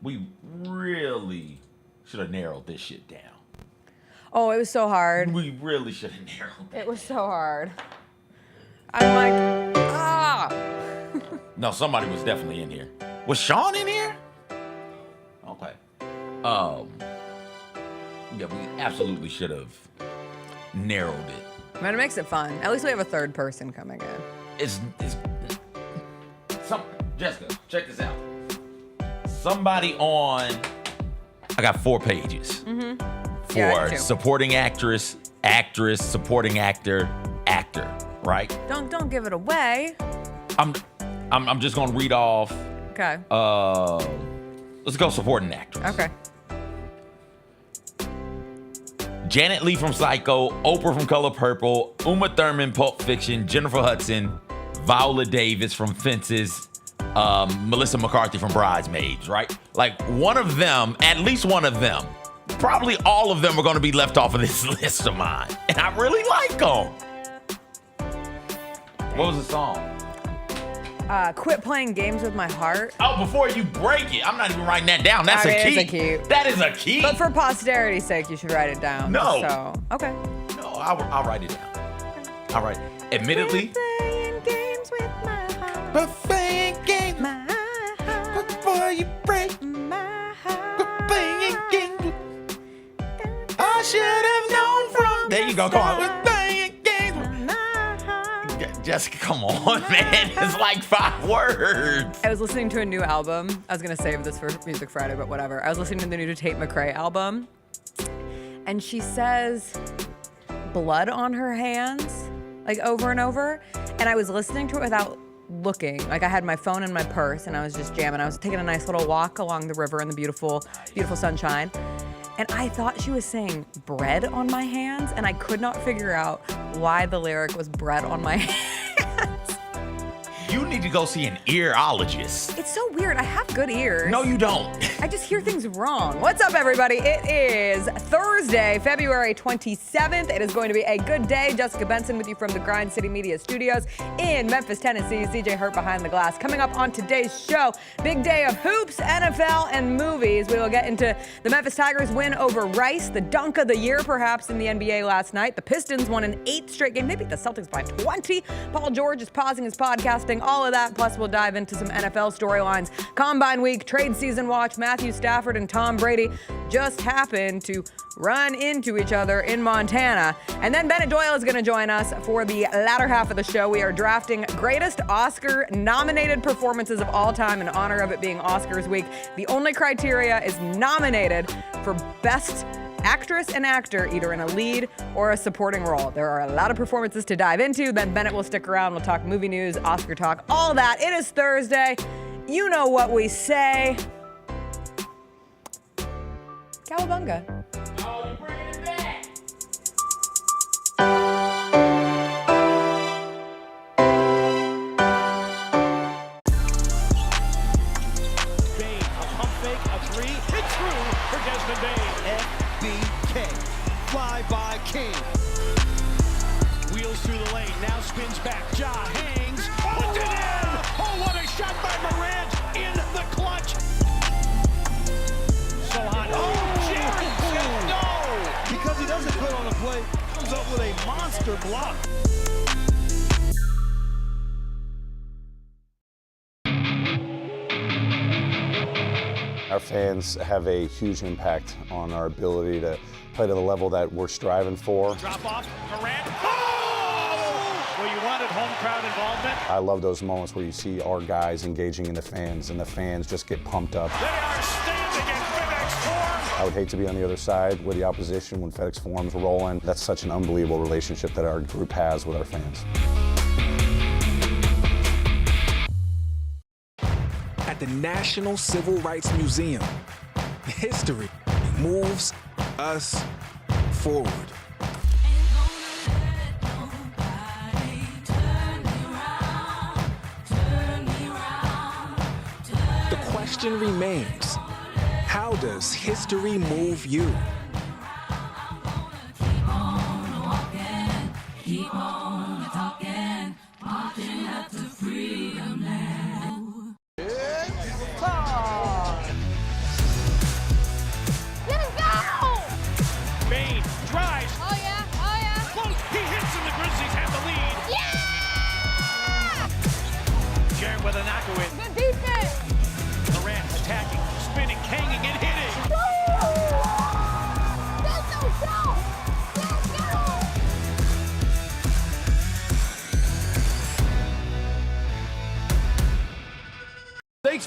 We really should have narrowed this shit down. Oh, it was so hard. We really should have narrowed it. It was so hard. I'm like, ah. No, somebody was definitely in here. Was Sean in here? Okay. Yeah, we absolutely should have narrowed it. Man, it makes it fun. At least we have a third person coming in. It's Jessica, check this out. Somebody on, I got 4 pages. For Yeah, supporting actress, supporting actor, right? Don't give it away. I'm just gonna read off. Okay. Let's go supporting actress. Okay. Janet Leigh from Psycho, Oprah from Color Purple, Uma Thurman, Pulp Fiction, Jennifer Hudson, Viola Davis from Fences, Melissa McCarthy from Bridesmaids, right? Like one of them, at least one of them, probably all of them are going to be left off of this list of mine. And I really like them. What was the song? Quit Playing Games with My Heart. Oh, before you break it. I'm not even writing that down. That's a key. It's a key. That is a key. But for posterity's sake, you should write it down. No. So, okay. No, I'll write it down. All right. Admittedly. Quit playing games with my heart. Quit playing games. My heart. Before you break. My heart. Quit playing games. I should have known from. There you go. Come on. Quit playing games. Jessica, come on, man. It's like 5 words. I was listening to a new album. I was going to save this for Music Friday, but whatever. I was listening to the new Tate McRae album. And she says blood on her hands, like over and over. And I was listening to it without looking. Like I had my phone in my purse and I was just jamming. I was taking a nice little walk along the river in the beautiful, beautiful sunshine. And I thought she was saying bread on my hands, and I could not figure out why the lyric was bread on my hands. You need to go see an earologist. It's so weird. I have good ears. No, you don't. I just hear things wrong. What's up, everybody? It is Thursday, February 27th. It is going to be a good day. Jessica Benson with you from the Grind City Media Studios in Memphis, Tennessee. CJ Hurt behind the glass. Coming up on today's show, big day of hoops, NFL, and movies. We will get into the Memphis Tigers win over Rice, the dunk of the year, perhaps, in the NBA last night. The Pistons won an 8th straight game. They beat the Celtics by 20. Paul George is pausing his podcasting. All of that, plus we'll dive into some NFL storylines. Combine week, trade season watch. Matthew Stafford and Tom Brady just happened to run into each other in Montana. And then Bennett Doyle is going to join us for the latter half of the show. We are drafting greatest Oscar-nominated performances of all time in honor of it being Oscars week. The only criteria is nominated for best actress and actor, either in a lead or a supporting role. There are a lot of performances to dive into. Then Bennett will stick around. We'll talk movie news, Oscar talk, all that. It is Thursday. You know what we say. Cowabunga. Oh, you're bringing it back. Bain, a pump fake, a 3. It's through for Desmond Bain. FBK. Fly by King. Wheels through the lane, now spins back. Ja hangs. Puts it in! Oh, what a shot by Morant in the clutch. So hot. Oh, Jerry said no! Because he doesn't put on a play, comes up with a monster block. Our fans have a huge impact on our ability to play to the level that we're striving for. Drop off, Morant. Oh! Well, you wanted home crowd involvement. I love those moments where you see our guys engaging in the fans, and the fans just get pumped up. They are standing at FedEx Forum. I would hate to be on the other side with the opposition when FedEx Forum's rolling. That's such an unbelievable relationship that our group has with our fans. At the National Civil Rights Museum, history moves us forward. The question remains, how does history move you? Keep on talking, marching up to freedom land.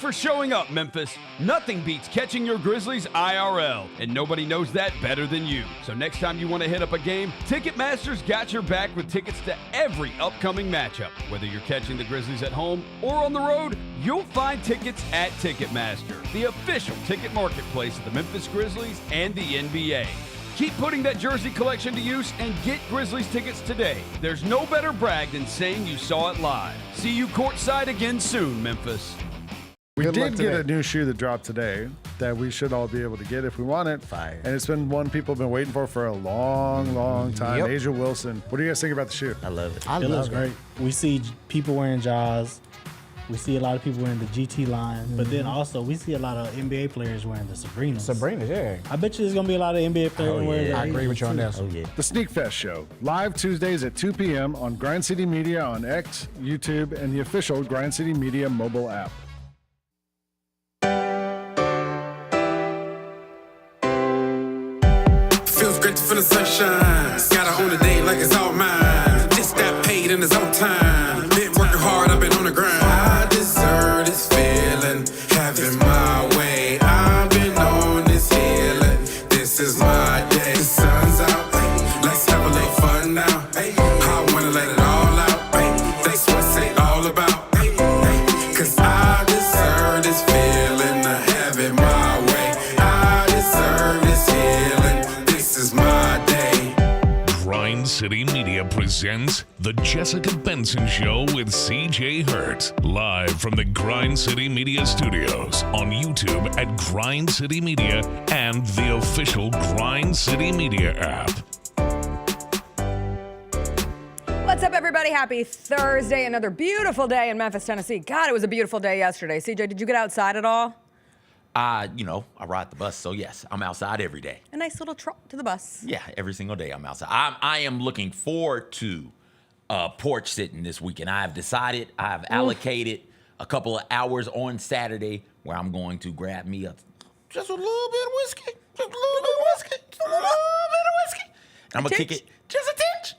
for showing up, Memphis. Nothing beats catching your Grizzlies IRL, and nobody knows that better than you. So next time you want to hit up a game, Ticketmaster's got your back with tickets to every upcoming matchup. Whether you're catching the Grizzlies at home or on the road, you'll find tickets at Ticketmaster, the official ticket marketplace of the Memphis Grizzlies and the NBA. Keep putting that jersey collection to use and get Grizzlies tickets today. There's no better brag than saying you saw it live. See you courtside again soon, Memphis. We did get a new shoe that dropped today that we should all be able to get if we want it. Fire. And it's been one people have been waiting for a long, long time. Yep. Asia Wilson. What do you guys think about the shoe? I love it. It looks great. We see people wearing Jaws. We see a lot of people wearing the GT line, but then also we see a lot of NBA players wearing the Sabrinas. Sabrina, yeah. I bet you there's going to be a lot of NBA players wearing that. I agree with you on that. Oh, yeah. The Sneak Fest Show, live Tuesdays at 2 p.m. on Grind City Media on X, YouTube, and the official Grind City Media mobile app. Feels great to feel the sunshine. Gotta own the day like it's all mine. Just got paid in his own time. Been working hard, I've been on the grind. I deserve this feeling, having my way. I've been on this healing. This is my day. The sun's out. Let's have a little fun now. I wanna let it all out. That's what it's all about. Cause I deserve this feeling of having my way. I deserve this healing. This is my day. Grind City Media presents The Jessica Benson Show with CJ Hurt. Live from the Grind City Media Studios on YouTube at Grind City Media and the official Grind City Media app. What's up, everybody? Happy Thursday. Another beautiful day in Memphis, Tennessee. God, it was a beautiful day yesterday. CJ, did you get outside at all? I ride the bus, so yes, I'm outside every day. A nice little trot to the bus. Yeah, every single day I'm outside. I am looking forward to porch sitting this weekend. I have decided, I have allocated a couple of hours on Saturday where I'm going to grab me just a little bit of whiskey. Just a little bit of whiskey. Just a little bit of whiskey. And I'm going to kick it just a tinge.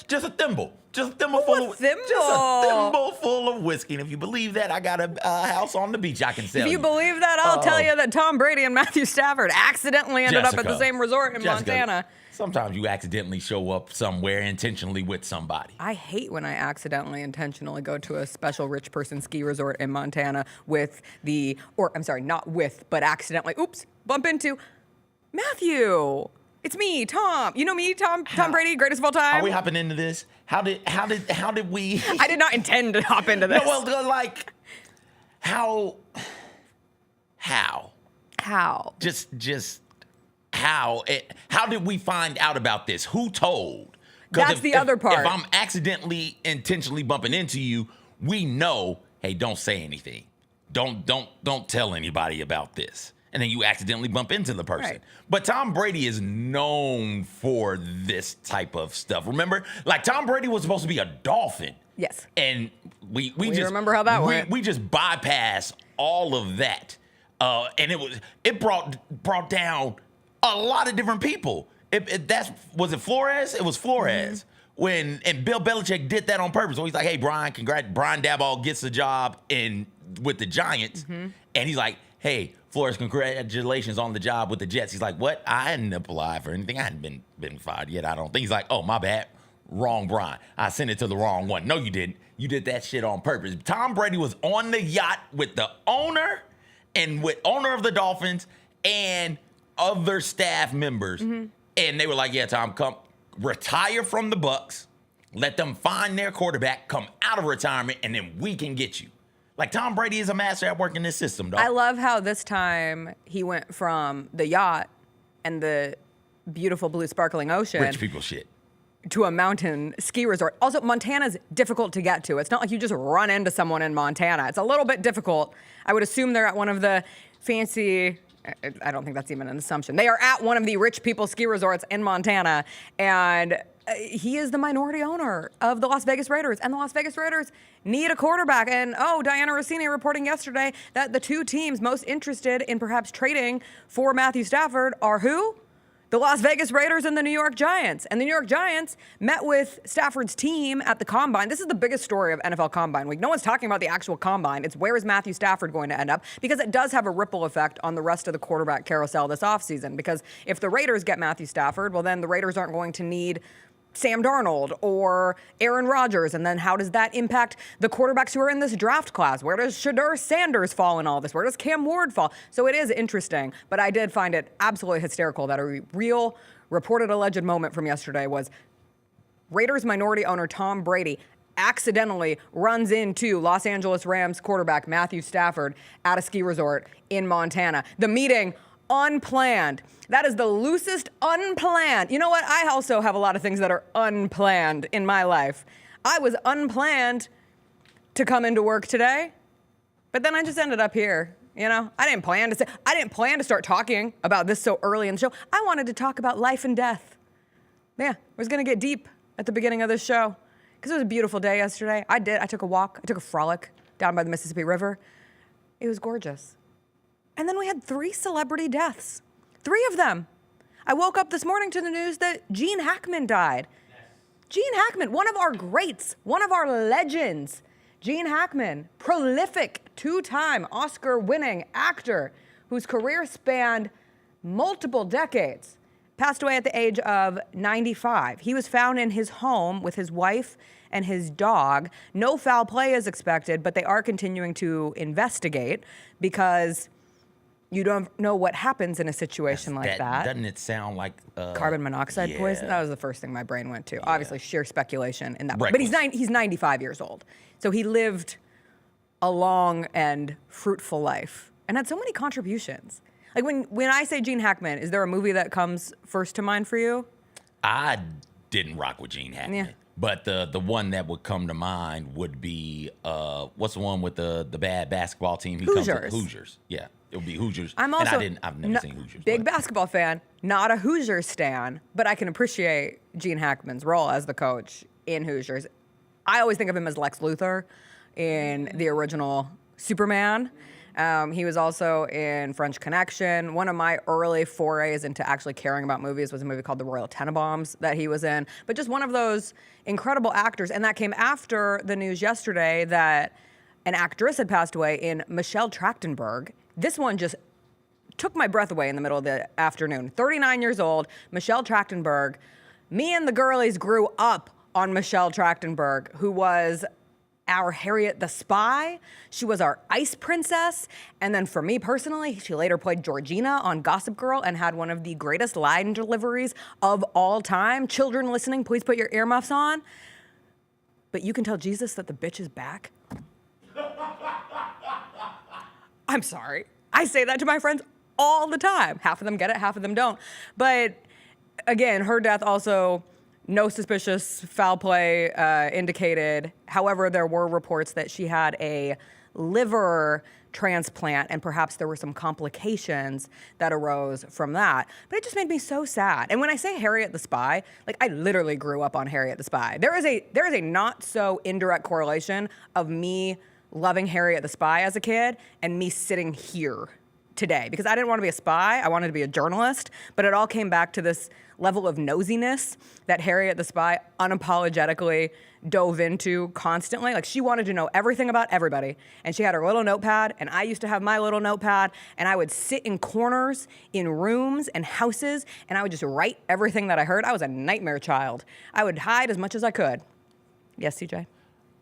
Just a thimble. Just a thimble full of thimble. Just a thimble full of whiskey. And if you believe that, I got a house on the beach I can sell. If you believe that, I'll tell you that Tom Brady and Matthew Stafford accidentally ended up at the same resort in Montana. Sometimes you accidentally show up somewhere intentionally with somebody. I hate when I accidentally intentionally go to a special rich person ski resort in Montana with but accidentally, bump into Matthew. It's me, Tom. You know me, Tom Brady, greatest of all time. Are we hopping into this? How did we? I did not intend to hop into this. No, well, like, how? Just how? How did we find out about this? Who told? That's the other part. If I'm accidentally, intentionally bumping into you, we know, hey, don't say anything. Don't tell anybody about this. And then you accidentally bump into the person. Right. But Tom Brady is known for this type of stuff. Remember, like Tom Brady was supposed to be a Dolphin. Yes. And we just remember how that went. We just bypassed all of that. And it brought down a lot of different people. Was it Flores? It was Flores. Mm-hmm. And Bill Belichick did that on purpose. So he's like, hey, Brian, Brian Daboll gets the job with the Giants. Mm-hmm. And he's like, hey, Flores, congratulations on the job with the Jets. He's like, what? I hadn't applied for anything. I hadn't been fired yet, I don't think. He's like, oh, my bad. Wrong Brian. I sent it to the wrong one. No, you didn't. You did that shit on purpose. Tom Brady was on the yacht with the owner and with owner of the Dolphins and other staff members. Mm-hmm. And they were like, yeah, Tom, come retire from the Bucs. Let them find their quarterback, come out of retirement, and then we can get you. Like, Tom Brady is a master at working this system, dog. I love how this time he went from the yacht and the beautiful blue sparkling ocean. Rich people shit. To a mountain ski resort. Also, Montana's difficult to get to. It's not like you just run into someone in Montana. It's a little bit difficult. I would assume they're at one of the fancy, I don't think that's even an assumption. They are at one of the rich people ski resorts in Montana, and he is the minority owner of the Las Vegas Raiders, and the Las Vegas Raiders need a quarterback. And Diana Rossini reporting yesterday that the two teams most interested in perhaps trading for Matthew Stafford are who? the Las Vegas Raiders and the New York Giants. And the New York Giants met with Stafford's team at the Combine. This is the biggest story of NFL Combine Week. No one's talking about the actual Combine. It's where is Matthew Stafford going to end up? Because it does have a ripple effect on the rest of the quarterback carousel this offseason. Because if the Raiders get Matthew Stafford, well, then the Raiders aren't going to need Sam Darnold or Aaron Rodgers. And then how does that impact the quarterbacks who are in this draft class? Where does Shaedon Sanders fall in all this? Where does Cam Ward fall? So it is interesting, but I did find it absolutely hysterical that a real reported alleged moment from yesterday was Raiders minority owner Tom Brady accidentally runs into Los Angeles Rams quarterback Matthew Stafford at a ski resort in Montana. The meeting unplanned. That is the loosest unplanned. You know what? I also have a lot of things that are unplanned in my life. I was unplanned to come into work today, but then I just ended up here. You know, I didn't plan to start talking about this so early in the show. I wanted to talk about life and death. Yeah, I was going to get deep at the beginning of this show because it was a beautiful day yesterday. I took a walk. I took a frolic down by the Mississippi River. It was gorgeous. And then we had 3 celebrity deaths. 3 of them. I woke up this morning to the news that Gene Hackman died. Yes. Gene Hackman, one of our greats, one of our legends. Gene Hackman, prolific 2-time Oscar-winning actor whose career spanned multiple decades, passed away at the age of 95. He was found in his home with his wife and his dog. No foul play is expected, but they are continuing to investigate because you don't know what happens in a situation like that. Doesn't it sound like carbon monoxide poison? That was the first thing my brain went to. Yeah. Obviously, sheer speculation in that. Right. But he's 95 years old, so he lived a long and fruitful life and had so many contributions. Like when I say Gene Hackman, is there a movie that comes first to mind for you? I didn't rock with Gene Hackman. Yeah. But the one that would come to mind would be what's the one with the bad basketball team? Hoosiers. Hoosiers. Yeah, it would be Hoosiers. I'm also I've never seen Hoosiers. Big basketball fan, not a Hoosiers stan, but I can appreciate Gene Hackman's role as the coach in Hoosiers. I always think of him as Lex Luthor in the original Superman. He was also in French Connection. One of my early forays into actually caring about movies was a movie called The Royal Tenenbaums that he was in. But just one of those incredible actors. And that came after the news yesterday that an actress had passed away in Michelle Trachtenberg. This one just took my breath away in the middle of the afternoon. 39 years old, Michelle Trachtenberg. Me and the girlies grew up on Michelle Trachtenberg, who was our Harriet the Spy. She was our ice princess. And then for me personally, she later played Georgina on Gossip Girl and had one of the greatest line deliveries of all time. Children listening, please put your earmuffs on. But you can tell Jesus that the bitch is back. I'm sorry. I say that to my friends all the time. Half of them get it, half of them don't. But again, her death also, no suspicious foul play indicated. However, there were reports that she had a liver transplant and perhaps there were some complications that arose from that. But it just made me so sad. And when I say Harriet the Spy, like I literally grew up on Harriet the Spy. There is a not so indirect correlation of me loving Harriet the Spy as a kid and me sitting here today because I didn't want to be a spy. I wanted to be a journalist, but it all came back to this level of nosiness that Harriet the Spy unapologetically dove into constantly. Like she wanted to know everything about everybody, and she had her little notepad, and I used to have my little notepad, and I would sit in corners in rooms and houses, and I would just write everything that I heard. I was a nightmare child. I would hide as much as I could. Yes, CJ?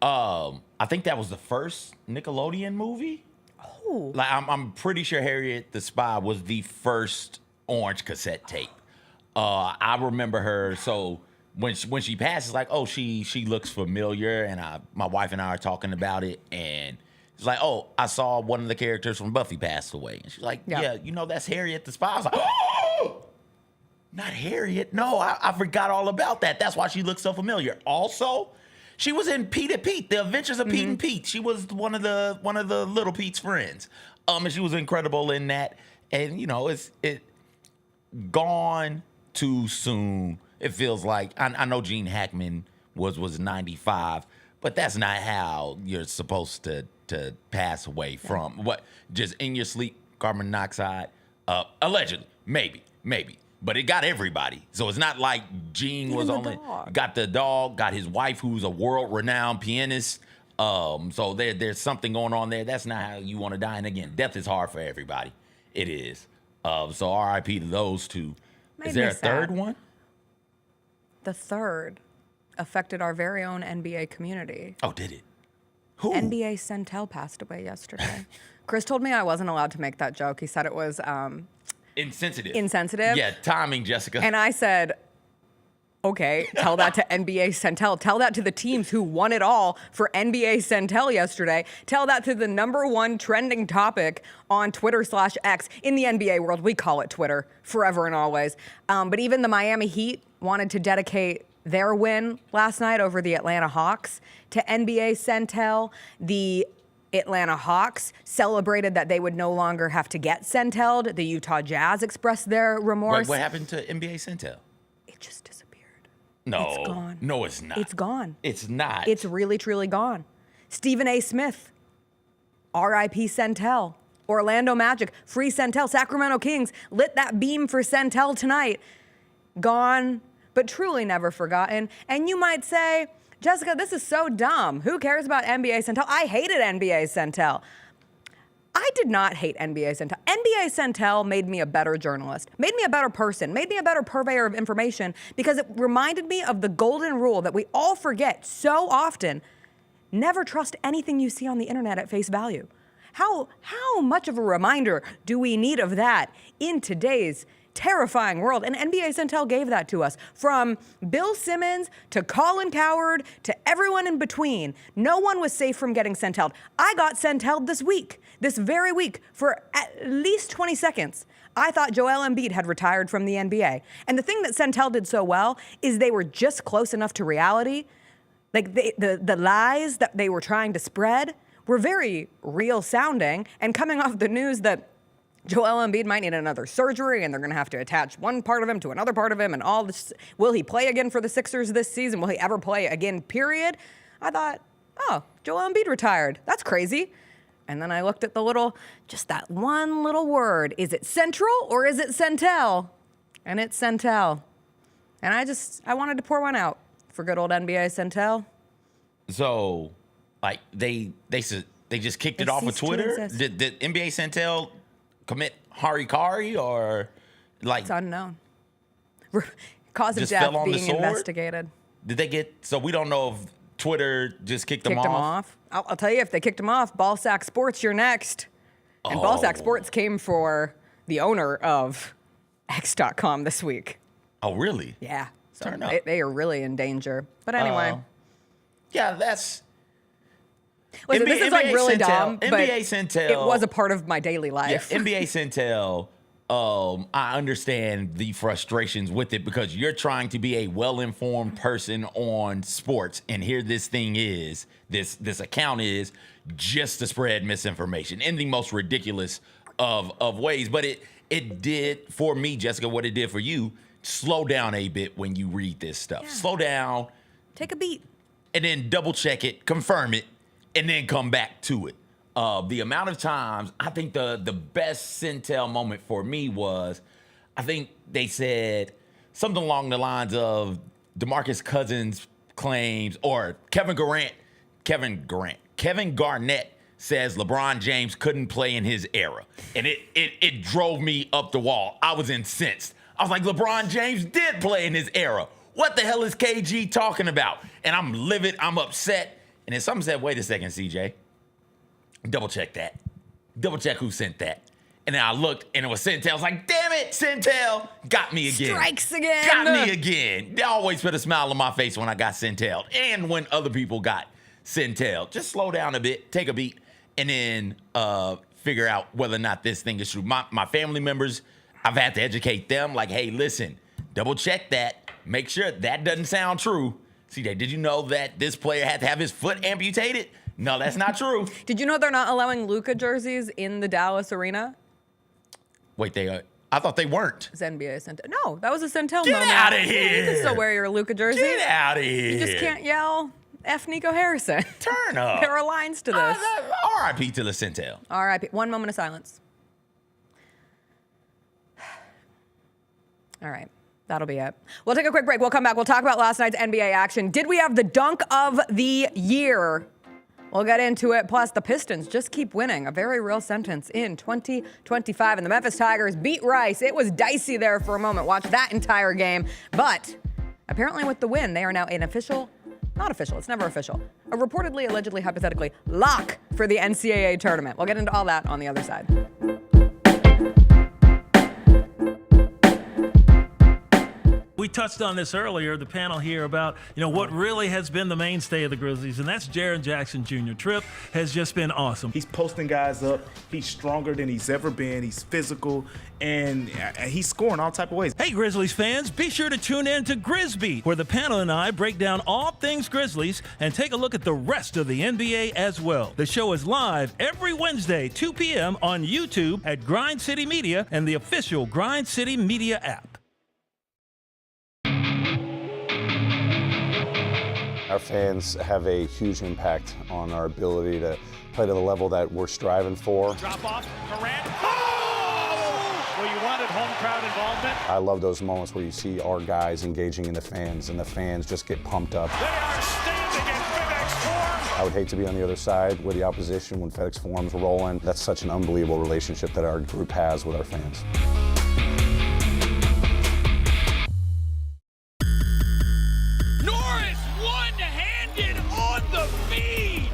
I think that was the first Nickelodeon movie. Oh. Like I'm pretty sure Harriet the Spy was the first orange cassette tape. I remember her. So when she passes, like, oh, she looks familiar, and my wife and I are talking about it, and it's like, oh, I saw one of the characters from Buffy passed away, and she's like, yeah, you know that's Harriet the Spy. I was like, oh, not Harriet. No, I forgot all about that. That's why she looks so familiar. Also, she was in Pete and Pete, The Adventures of Pete and Pete. She was one of the little Pete's friends. And she was incredible in that. And you know, it gone too soon. It feels like I know Gene Hackman was 95, but that's not how you're supposed to pass away from what just in your sleep, carbon monoxide, allegedly, maybe. but it got everybody. So it's not like Gene was only got the dog, got his wife, who's a world-renowned pianist. So there's something going on there. That's not how you want to die. And again, death is hard for everybody. It is. So R.I.P. to those two. Is there a third one? The third affected our very own NBA community. Oh, did it? Who? NBACentel passed away yesterday. Chris told me I wasn't allowed to make that joke. He said it was insensitive. Yeah, timing, Jessica. And I said, okay, tell that to NBACentel. Tell that to the teams who won it all for NBACentel yesterday. Tell that to the #1 trending topic on Twitter/X in the NBA world. We call it Twitter forever and always. But even the Miami Heat wanted to dedicate their win last night over the Atlanta Hawks to NBACentel. The Atlanta Hawks celebrated that they would no longer have to get Centelled. The Utah Jazz expressed their remorse. What happened to NBACentel? It just disappeared. No. It's gone. No, it's not. It's gone. It's not. It's really, truly gone. Stephen A. Smith, R.I.P. Centel. Orlando Magic, free Centel. Sacramento Kings lit that beam for Centel tonight. Gone, but truly never forgotten. And you might say, Jessica, this is so dumb. Who cares about NBACentel? I hated NBACentel. I did not hate NBACentel. NBACentel made me a better journalist, made me a better person, made me a better purveyor of information because it reminded me of the golden rule that we all forget so often. Never trust anything you see on the internet at face value. How much of a reminder do we need of that in today's terrifying world? And NBACentel gave that to us. From Bill Simmons to Colin Cowherd to everyone in between, no one was safe from getting Centelled. I got Centelled this very week, for at least 20 seconds. I thought Joel Embiid had retired from the NBA. And the thing that Centel did so well is they were just close enough to reality. Like the lies that they were trying to spread were very real sounding. And coming off the news that Joel Embiid might need another surgery and they're going to have to attach one part of him to another part of him and all this. Will he play again for the Sixers this season? Will he ever play again, period? I thought, oh, Joel Embiid retired. That's crazy. And then I looked at just that one little word. Is it Central or is it Centel? And it's Centel. And I wanted to pour one out for good old NBACentel. So, like, they just kicked it off of Twitter? Did NBACentel commit harikari or like? It's unknown. Cause of death being investigated. Did they so we don't know if Twitter just kicked them off? I'll tell you, if they kicked him off, Ballsack Sports, you're next. And Ballsack Sports came for the owner of X.com this week. Oh, really? Yeah. So Turn up. They are really in danger. But anyway. Yeah, that's... Listen, this is like really dumb, but NBACentel, it was a part of my daily life. Yeah, NBACentel, I understand the frustrations with it because you're trying to be a well-informed person on sports, and here this thing is, this account is just to spread misinformation in the most ridiculous of ways. But it did, for me, Jessica, what it did for you, slow down a bit when you read this stuff. Yeah. Slow down. Take a beat. And then double check it, confirm it, and then come back to it. The amount of times, I think the best Centel moment for me was, I think they said something along the lines of DeMarcus Cousins claims, or Kevin Garnett says LeBron James couldn't play in his era. And it drove me up the wall. I was incensed. I was like, LeBron James did play in his era. What the hell is KG talking about? And I'm livid, I'm upset. And then someone said, wait a second, CJ. Double check that. Double check who sent that. And then I looked and it was Centel. I was like, damn it, Centel. Got me again. Strikes again. Got me again. They always put a smile on my face when I got Centel and when other people got Centel. Just slow down a bit, take a beat, and then figure out whether or not this thing is true. My family members, I've had to educate them like, hey, listen, double check that. Make sure that doesn't sound true. CJ, did you know that this player had to have his foot amputated? No, that's not true. Did you know they're not allowing Luka jerseys in the Dallas arena? Wait, I thought they weren't. It's NBACentel. No, that was a Centel moment. Get out of here. You can still wear your Luka jersey. Get out of here. You just can't yell F. Nico Harrison. Turn up. There are lines to this. R.I.P. to the Centel. R.I.P. One moment of silence. All right. That'll be it. We'll take a quick break. We'll come back. We'll talk about last night's NBA action. Did we have the dunk of the year? We'll get into it. Plus, the Pistons just keep winning. A very real sentence in 2025. And the Memphis Tigers beat Rice. It was dicey there for a moment. Watch that entire game. But apparently with the win, they are now an official, not official, it's never official, a reportedly, allegedly, hypothetically, lock for the NCAA tournament. We'll get into all that on the other side. We touched on this earlier, the panel here, about what really has been the mainstay of the Grizzlies, and that's Jaren Jackson Jr. Trip has just been awesome. He's posting guys up. He's stronger than he's ever been. He's physical, and he's scoring all type of ways. Hey, Grizzlies fans, be sure to tune in to Grizzbeat, where the panel and I break down all things Grizzlies and take a look at the rest of the NBA as well. The show is live every Wednesday, 2 p.m. on YouTube at Grind City Media and the official Grind City Media app. Our fans have a huge impact on our ability to play to the level that we're striving for. Drop off, Durant. Oh! Well, you wanted home crowd involvement. I love those moments where you see our guys engaging in the fans, and the fans just get pumped up. They are standing in FedEx Forum. I would hate to be on the other side with the opposition when FedEx Forum's rolling. That's such an unbelievable relationship that our group has with our fans.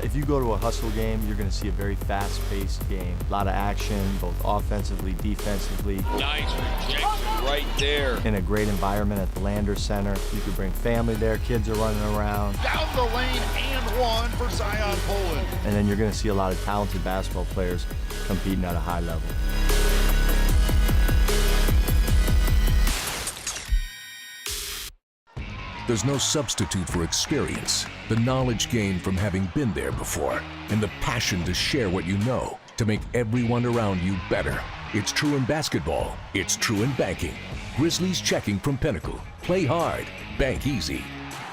If you go to a hustle game, you're going to see a very fast-paced game. A lot of action, both offensively, defensively. Nice rejection right there. In a great environment at the Landers Center. You could bring family there, kids are running around. Down the lane and one for Zion Poland. And then you're going to see a lot of talented basketball players competing at a high level. There's no substitute for experience, the knowledge gained from having been there before, and the passion to share what you know to make everyone around you better. It's true in basketball. It's true in banking. Grizzlies Checking from Pinnacle. Play hard. Bank easy.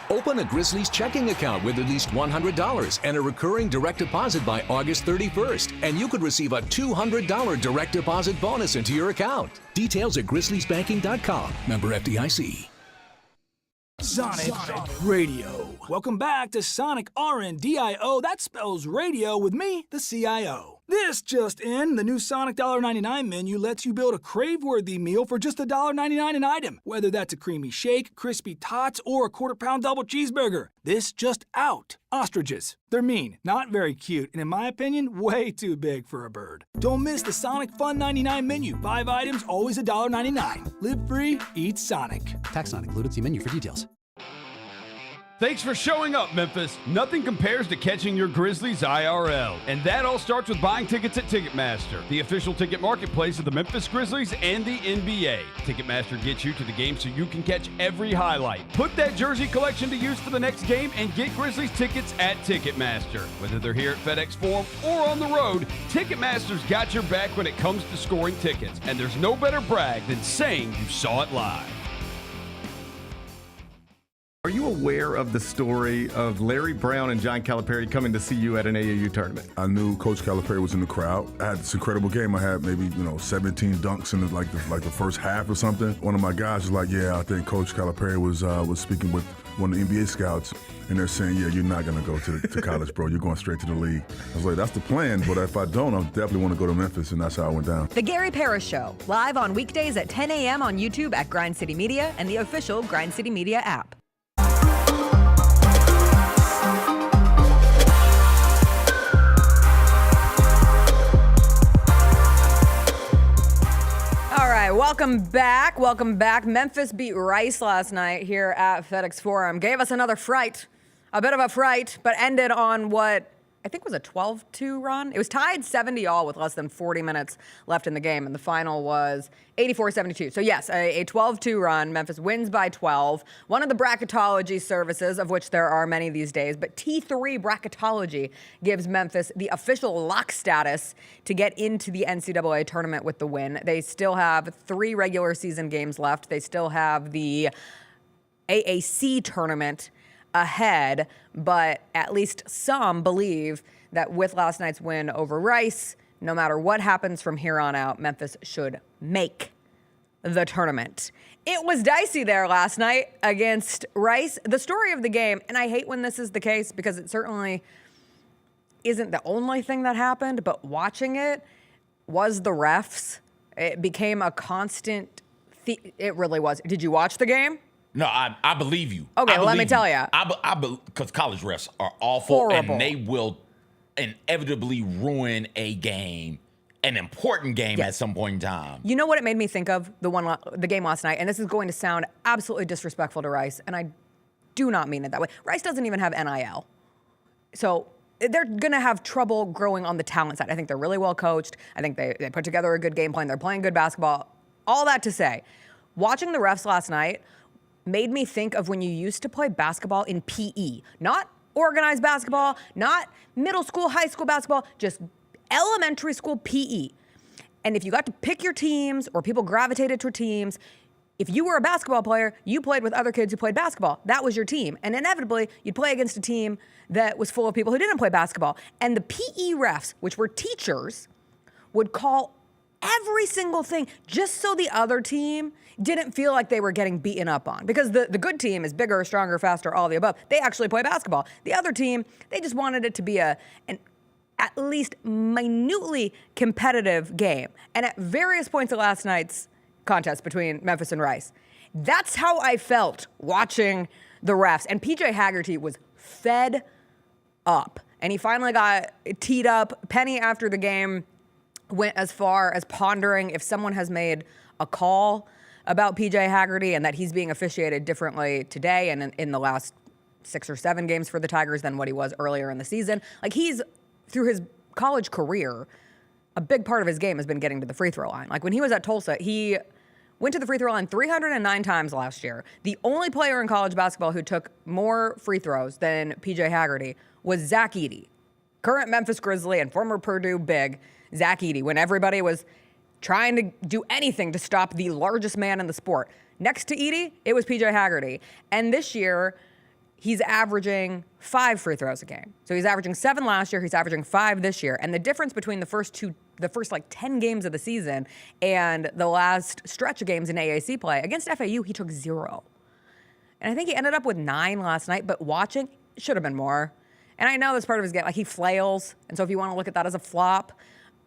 Open a Grizzlies checking account with at least $100 and a recurring direct deposit by August 31st, and you could receive a $200 direct deposit bonus into your account. Details at grizzliesbanking.com. Member FDIC. Sonic Radio. Welcome back to Sonic RNDIO. That spells radio with me, the CIO. This just in, the new Sonic $1.99 menu lets you build a crave-worthy meal for just $1.99 an item. Whether that's a creamy shake, crispy tots, or a quarter-pound double cheeseburger. This just out. Ostriches. They're mean, not very cute, and in my opinion, way too big for a bird. Don't miss the Sonic Fun 99 menu. 5 items, always $1.99. Live free, eat Sonic. Tax not included. See menu for details. Thanks for showing up, Memphis. Nothing compares to catching your Grizzlies IRL. And that all starts with buying tickets at Ticketmaster, the official ticket marketplace of the Memphis Grizzlies and the NBA. Ticketmaster gets you to the game so you can catch every highlight. Put that jersey collection to use for the next game and get Grizzlies tickets at Ticketmaster. Whether they're here at FedEx Forum or on the road, Ticketmaster's got your back when it comes to scoring tickets. And there's no better brag than saying you saw it live. Are you aware of the story of Larry Brown and John Calipari coming to see you at an AAU tournament? I knew Coach Calipari was in the crowd. I had this incredible game. I had maybe 17 dunks in the first half or something. One of my guys was like, "Yeah, I think Coach Calipari was speaking with one of the NBA scouts, and they're saying, yeah, you're not gonna go to college, bro. You're going straight to the league." I was like, "That's the plan, but if I don't, I definitely want to go to Memphis," and that's how I went down. The Gary Parrish Show, live on weekdays at 10 a.m. on YouTube at Grind City Media and the official Grind City Media app. Welcome back. Welcome back. Memphis beat Rice last night here at FedEx Forum. Gave us another fright, a bit of a fright, but ended on what I think was a 12-2 run. It was tied 70-all with less than 40 minutes left in the game, and the final was 84-72. So yes, a 12-2 run. Memphis wins by 12. One of the bracketology services, of which there are many these days, but T3 bracketology gives Memphis the official lock status to get into the NCAA tournament with the win. They still have 3 regular season games left. They still have the AAC tournament ahead, but at least some believe that with last night's win over Rice, no matter what happens from here on out, Memphis should make the tournament. It was dicey there last night against Rice. The story of the game, and I hate when this is the case because it certainly isn't the only thing that happened, but watching it was the refs. It became a constant, it really was. Did you watch the game? No, I believe you. Okay, let me tell you. Because college refs are awful, Horrible. and they will inevitably ruin a game, an important game at some point in time. You know what it made me think of? The game last night, and this is going to sound absolutely disrespectful to Rice, and I do not mean it that way. Rice doesn't even have NIL. So they're going to have trouble growing on the talent side. I think they're really well coached. I think they put together a good game plan. They're playing good basketball. All that to say, watching the refs last night made me think of when you used to play basketball in PE. Not organized basketball, not middle school, high school basketball, just elementary school PE. And if you got to pick your teams or people gravitated to teams, if you were a basketball player, you played with other kids who played basketball. That was your team. And inevitably, you'd play against a team that was full of people who didn't play basketball. And the PE refs, which were teachers, would call every single thing just so the other team didn't feel like they were getting beaten up on. Because the good team is bigger, stronger, faster, all the above. They actually play basketball. The other team, they just wanted it to be an at least minutely competitive game. And at various points of last night's contest between Memphis and Rice, that's how I felt watching the refs. And PJ Haggerty was fed up. And he finally got teed up. Penny, after the game, went as far as pondering if someone has made a call about PJ Haggerty and that he's being officiated differently today and in the last 6 or 7 games for the Tigers than what he was earlier in the season. Like, he's, through his college career, a big part of his game has been getting to the free throw line. Like, when he was at Tulsa, he went to the free throw line 309 times last year. The only player in college basketball who took more free throws than PJ Haggerty was Zach Edey, current Memphis Grizzly and former Purdue big Zach Edey, when everybody was trying to do anything to stop the largest man in the sport. Next to Edey, it was PJ Haggerty. And this year, he's averaging 5 free throws a game. So he's averaging 7 last year, he's averaging 5 this year. And the difference between the first like 10 games of the season and the last stretch of games in AAC play, against FAU, he took 0. And I think he ended up with 9 last night, but watching, it should have been more. And I know that's part of his game, like, he flails. And so if you want to look at that as a flop,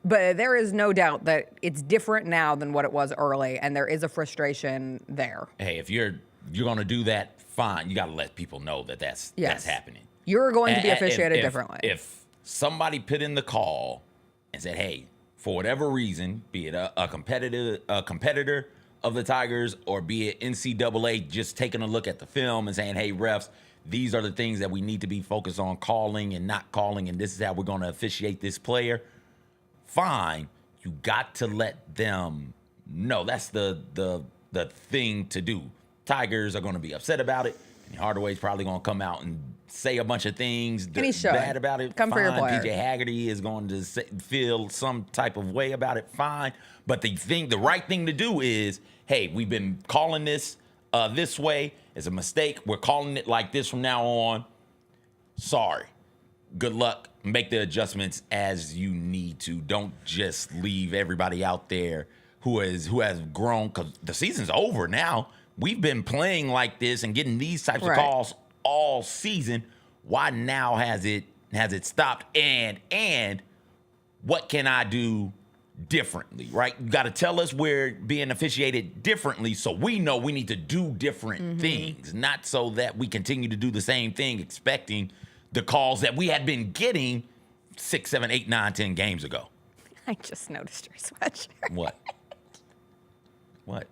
but there is no doubt that it's different now than what it was early, and there is a frustration there. Hey, if you're going to do that, fine. You got to let people know that that's happening. You're going to be officiated differently. If somebody put in the call and said, hey, for whatever reason, be it a competitor of the Tigers, or be it NCAA just taking a look at the film and saying, hey, refs, these are the things that we need to be focused on calling and not calling, and this is how we're going to officiate this player, fine. You got to let them know. That's the thing to do. Tigers are going to be upset about it. And Hardaway's probably going to come out and say a bunch of things bad about it. Come fine. for your player. PJ Haggerty is going to feel some type of way about it. Fine. But the right thing to do is, hey, we've been calling this this way. It's a mistake. We're calling it like this from now on. Sorry. Good luck. Make the adjustments as you need to. Don't just leave everybody out there who has grown, because the season's over now. We've been playing like this and getting these types of calls all season. Why now has it stopped? And what can I do differently, right? You got to tell us we're being officiated differently so we know we need to do different things, not so that we continue to do the same thing expecting the calls that we had been getting 6, 7, 8, 9, 10 games ago. I just noticed your sweatshirt. What? What?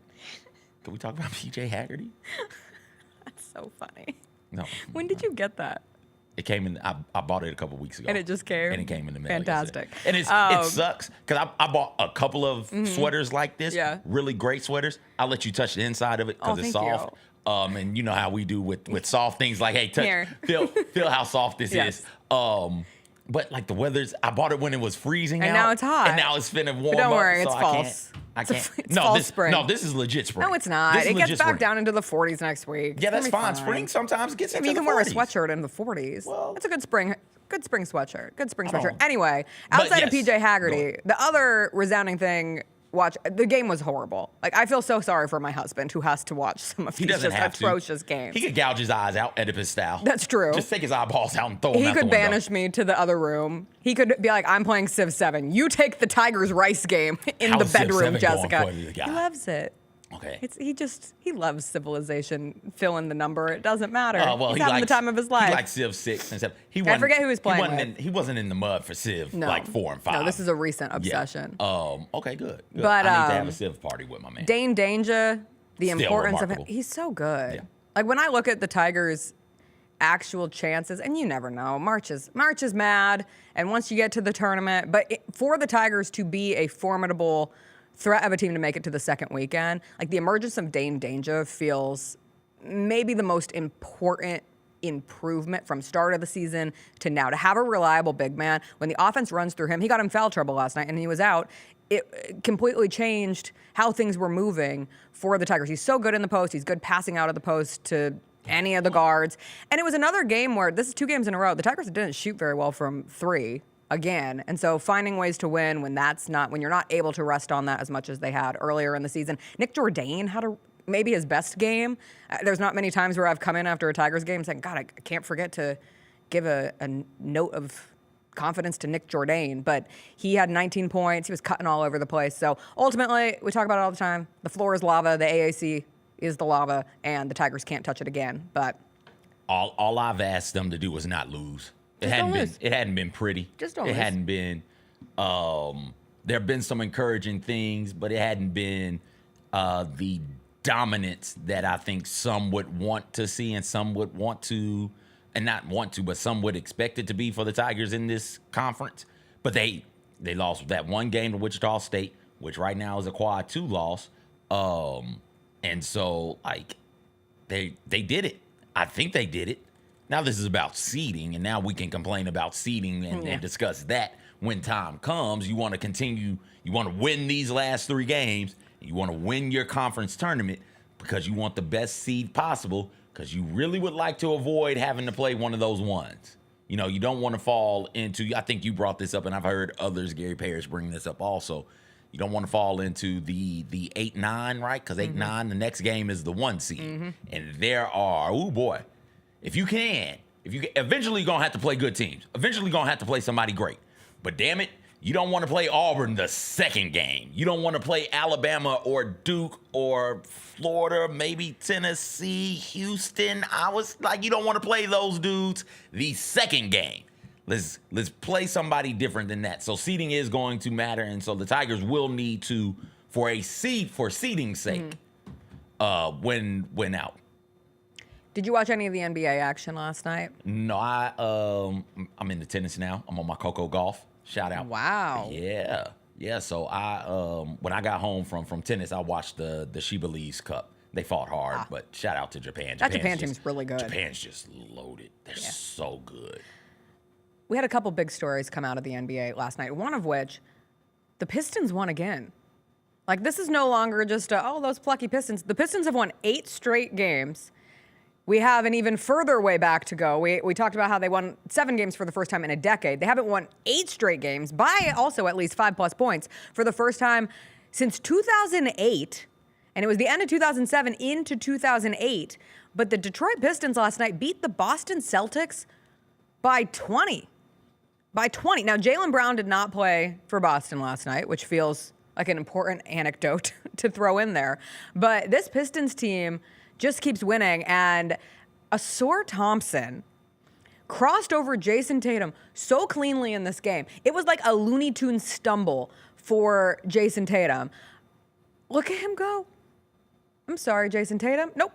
Can we talk about PJ Haggerty? That's so funny. No. When did you get that? It came in. I bought it a couple weeks ago. And it just came? And it came in the mail. Fantastic. And it sucks because I bought a couple of sweaters like this. Yeah. Really great sweaters. I'll let you touch the inside of it because it's soft. And you know how we do with soft things, like, hey, touch, feel how soft this is. But like the weather's, I bought it when it was freezing and now it's hot. And now it's finna warm up. But don't worry, so it's false. I can't. It's false spring. No, this is legit spring. No, it's not. It gets back down into the 40s next week. Yeah, that's fine. Spring sometimes gets into the 40s. You can wear a sweatshirt in the 40s. Well, that's a good spring sweatshirt. Good spring sweatshirt. Anyway, outside of PJ Haggerty, the other resounding thing watch. The game was horrible. Like, I feel so sorry for my husband who has to watch some of these just atrocious games. He could gouge his eyes out, Oedipus style. That's true. Just take his eyeballs out and throw them out He the could window. banish me to the other room. He could be like, I'm playing Civ 7. You take the Tigers Rice game in the bedroom, Jessica. He loves it. Okay. He loves Civilization. Fill in the number. It doesn't matter. Well, He's having the time of his life. He likes Civ 6 and 7. I forget who he was playing He wasn't in the mud for Civ like 4 and 5. No, this is a recent obsession. Okay, good. But I need to have a Civ party with my man. Dane Danger, the Still importance of him. remarkable. He's so good. Yeah. Like, when I look at the Tigers' actual chances, and you never know, March is mad, and once you get to the tournament, but for the Tigers to be a formidable threat of a team to make it to the second weekend, like, the emergence of Dane Danger feels maybe the most important improvement from start of the season to now. To have a reliable big man, when the offense runs through him, he got in foul trouble last night and he was out. It completely changed how things were moving for the Tigers. He's so good in the post. He's good passing out of the post to any of the guards. And it was another game where, this is 2 games in a row, the Tigers didn't shoot very well from 3 again. And so finding ways to win when you're not able to rest on that as much as they had earlier in the season. Nick Jourdain had maybe his best game. There's not many times where I've come in after a Tigers game saying, God, I can't forget to give a note of confidence to Nick Jourdain, but he had 19 points. He was cutting all over the place. So ultimately, we talk about it all the time. The floor is lava. The AAC is the lava, and the Tigers can't touch it again. But all I've asked them to do was not lose. It hadn't been pretty. Just don't It lose. hadn't been. There have been some encouraging things, but it hadn't been the dominance that I think some would want to see, and some would want to. And not want to, but some would expect it to be for the Tigers in this conference. But they lost that one game to Wichita State, which right now is a quad 2 loss. And so, like, they did it. I think they did it. Now this is about seeding, and now we can complain about seeding and discuss that when time comes. You want to continue. You want to win these last 3 games. And you want to win your conference tournament because you want the best seed possible, because you really would like to avoid having to play one of those ones. You know, you don't want to fall into, I think you brought this up, and I've heard others, Gary Parrish, bring this up also. You don't want to fall into the 8-9, right? Because 8-9, the next game is the 1 seed. And there are, eventually you're going to have to play good teams. Eventually you're going to have to play somebody great. But damn it, you don't want to play Auburn the second game. You don't want to play Alabama or Duke or Florida, maybe Tennessee, Houston. You don't want to play those dudes the second game. Let's play somebody different than that. So seeding is going to matter, and so the Tigers will need to, for seeding's sake, win out. Did you watch any of the NBA action last night? No, I'm into tennis now. I'm on my Coco Golf. Shout out. Wow. Yeah. So when I got home from tennis, I watched the Sheba Lee's Cup. They fought hard, but shout out to Japan. That Japan team's really good. Japan's just loaded. They're so good. We had a couple big stories come out of the NBA last night, one of which, the Pistons won again. Like, this is no longer just, those plucky Pistons. The Pistons have won 8 straight games. We have an even further way back to go. We talked about how they won 7 games for the first time in a decade. They haven't won 8 straight games by also at least 5+ points for the first time since 2008. And it was the end of 2007 into 2008. But the Detroit Pistons last night beat the Boston Celtics by 20. By 20. Now, Jaylen Brown did not play for Boston last night, which feels like an important anecdote to throw in there. But this Pistons team just keeps winning, and Asur Thompson crossed over Jason Tatum so cleanly in this game. It was like a Looney Tunes stumble for Jason Tatum. Look at him go. I'm sorry, Jason Tatum. Nope.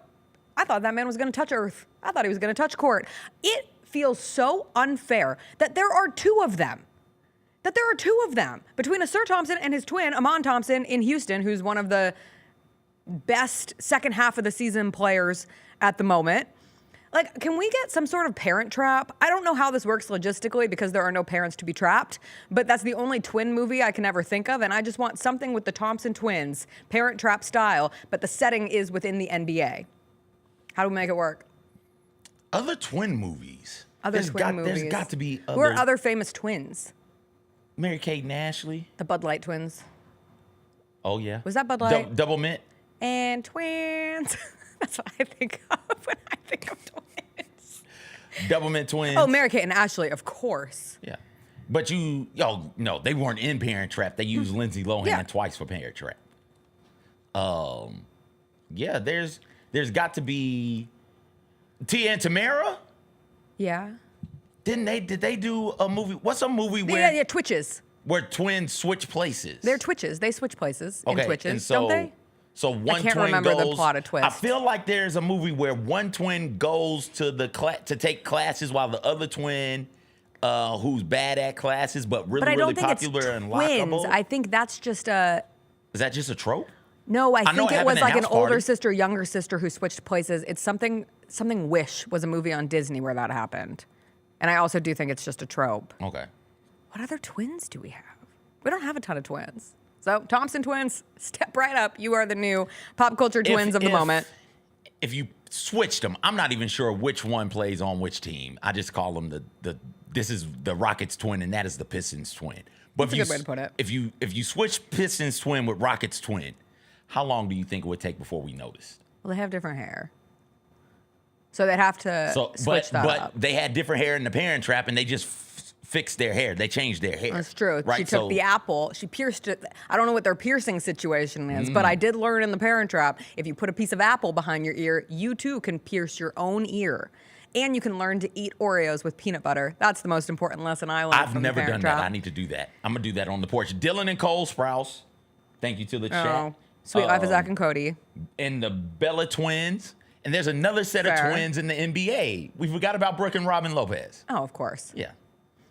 I thought that man was going to touch earth. I thought he was going to touch court. It feels so unfair that there are 2 of them. Between Asur Thompson and his twin, Amon Thompson, in Houston, who's one of the best second half of the season players at the moment. Like, can we get some sort of parent trap? I don't know how this works logistically because there are no parents to be trapped, but that's the only twin movie I can ever think of, and I just want something with the Thompson twins, parent trap style, but the setting is within the NBA. How do we make it work? Other twin movies. There's got to be other. Who are other famous twins? Mary-Kate and Ashley. The Bud Light twins. Oh, yeah. Was that Bud Light? Double mint? And twins. That's what I think of when I think of twins. Double mint twins. Oh, Mary-Kate and Ashley, of course. Yeah. But no, they weren't in Parent Trap. They used Lindsay Lohan twice for Parent Trap. Yeah, there's got to be Tia and Tamara. Yeah. Did they do a movie? What's a movie where? Yeah, Twitches. Where twins switch places. They're Twitches. They switch places in Okay, Twitches, and so, don't they? So one I can't twin remember goes, the plot of Twist. I feel like there's a movie where one twin goes to to take classes while the other twin, who's bad at classes but really popular and twins. likable. I think that's just a. Is that just a trope? No, I think it was like an older party. sister, younger sister who switched places. It's something Wish was a movie on Disney where that happened. And I also do think it's just a trope. Okay. What other twins do we have? We don't have a ton of twins. So Thompson twins, step right up. You are the new pop culture twins of the moment. If you switched them, I'm not even sure which one plays on which team. I just call them this is the Rockets twin and that is the Pistons twin. But That's a good way to put it. If you switch Pistons twin with Rockets twin, how long do you think it would take before we noticed? Well, they have different hair. So they'd have to switch that up. But they had different hair in the Parent Trap, and they just fixed their hair. They changed their hair. That's true. Right? She took the apple. She pierced it. I don't know what their piercing situation is, but I did learn in the Parent Trap, if you put a piece of apple behind your ear, you too can pierce your own ear. And you can learn to eat Oreos with peanut butter. That's the most important lesson I learned from the Parent I've never done Trap. that. I need to do that. I'm going to do that on the porch. Dylan and Cole Sprouse, thank you to the chat. Sweet Life of Zach and Cody. And the Bella twins. And there's another set of twins in the NBA. We forgot about Brooke and Robin Lopez. Oh, of course. Yeah.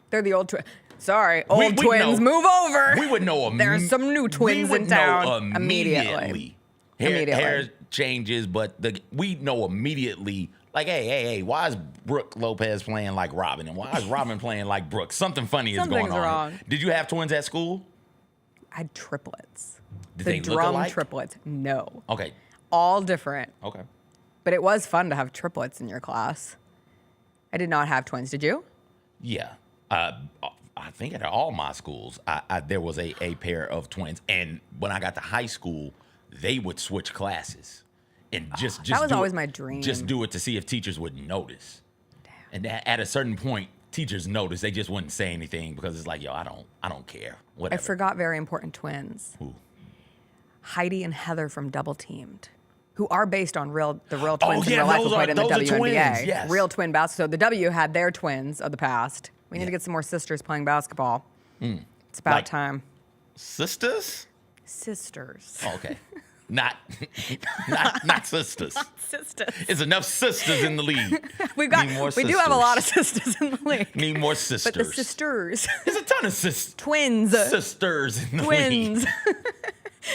They're the old twins. Sorry, old twins, move over. We would know There's some new twins in town immediately. Hair changes, but we know immediately. Like, hey, why is Brooke Lopez playing like Robin? And why is Robin playing like Brooke? Something funny is going on. Something's wrong. Did you have twins at school? I had triplets. Did they look drum alike? triplets. No. Okay. All different. Okay. But it was fun to have triplets in your class. I did not have twins. Did you? Yeah. I think at all my schools, there was a pair of twins. And when I got to high school, they would switch classes. And just that was always my dream. Just do it to see if teachers would notice. Damn. And at a certain point, teachers noticed. They just wouldn't say anything because it's like, yo, I don't care. Whatever. I forgot very important twins. Who? Heidi and Heather from Double Teamed, who are based on the real twins in real life who those played in the are WNBA. twins, yes. Real twin basketball. So the W had their twins of the past. We need to get some more sisters playing basketball. It's about time. Sisters? Sisters. Oh, okay. Not sisters. Not sisters. There's enough sisters in the league. We do have a lot of sisters in the league. Need more sisters. But the sisters. There's a ton of sisters. Twins. Sisters in the league.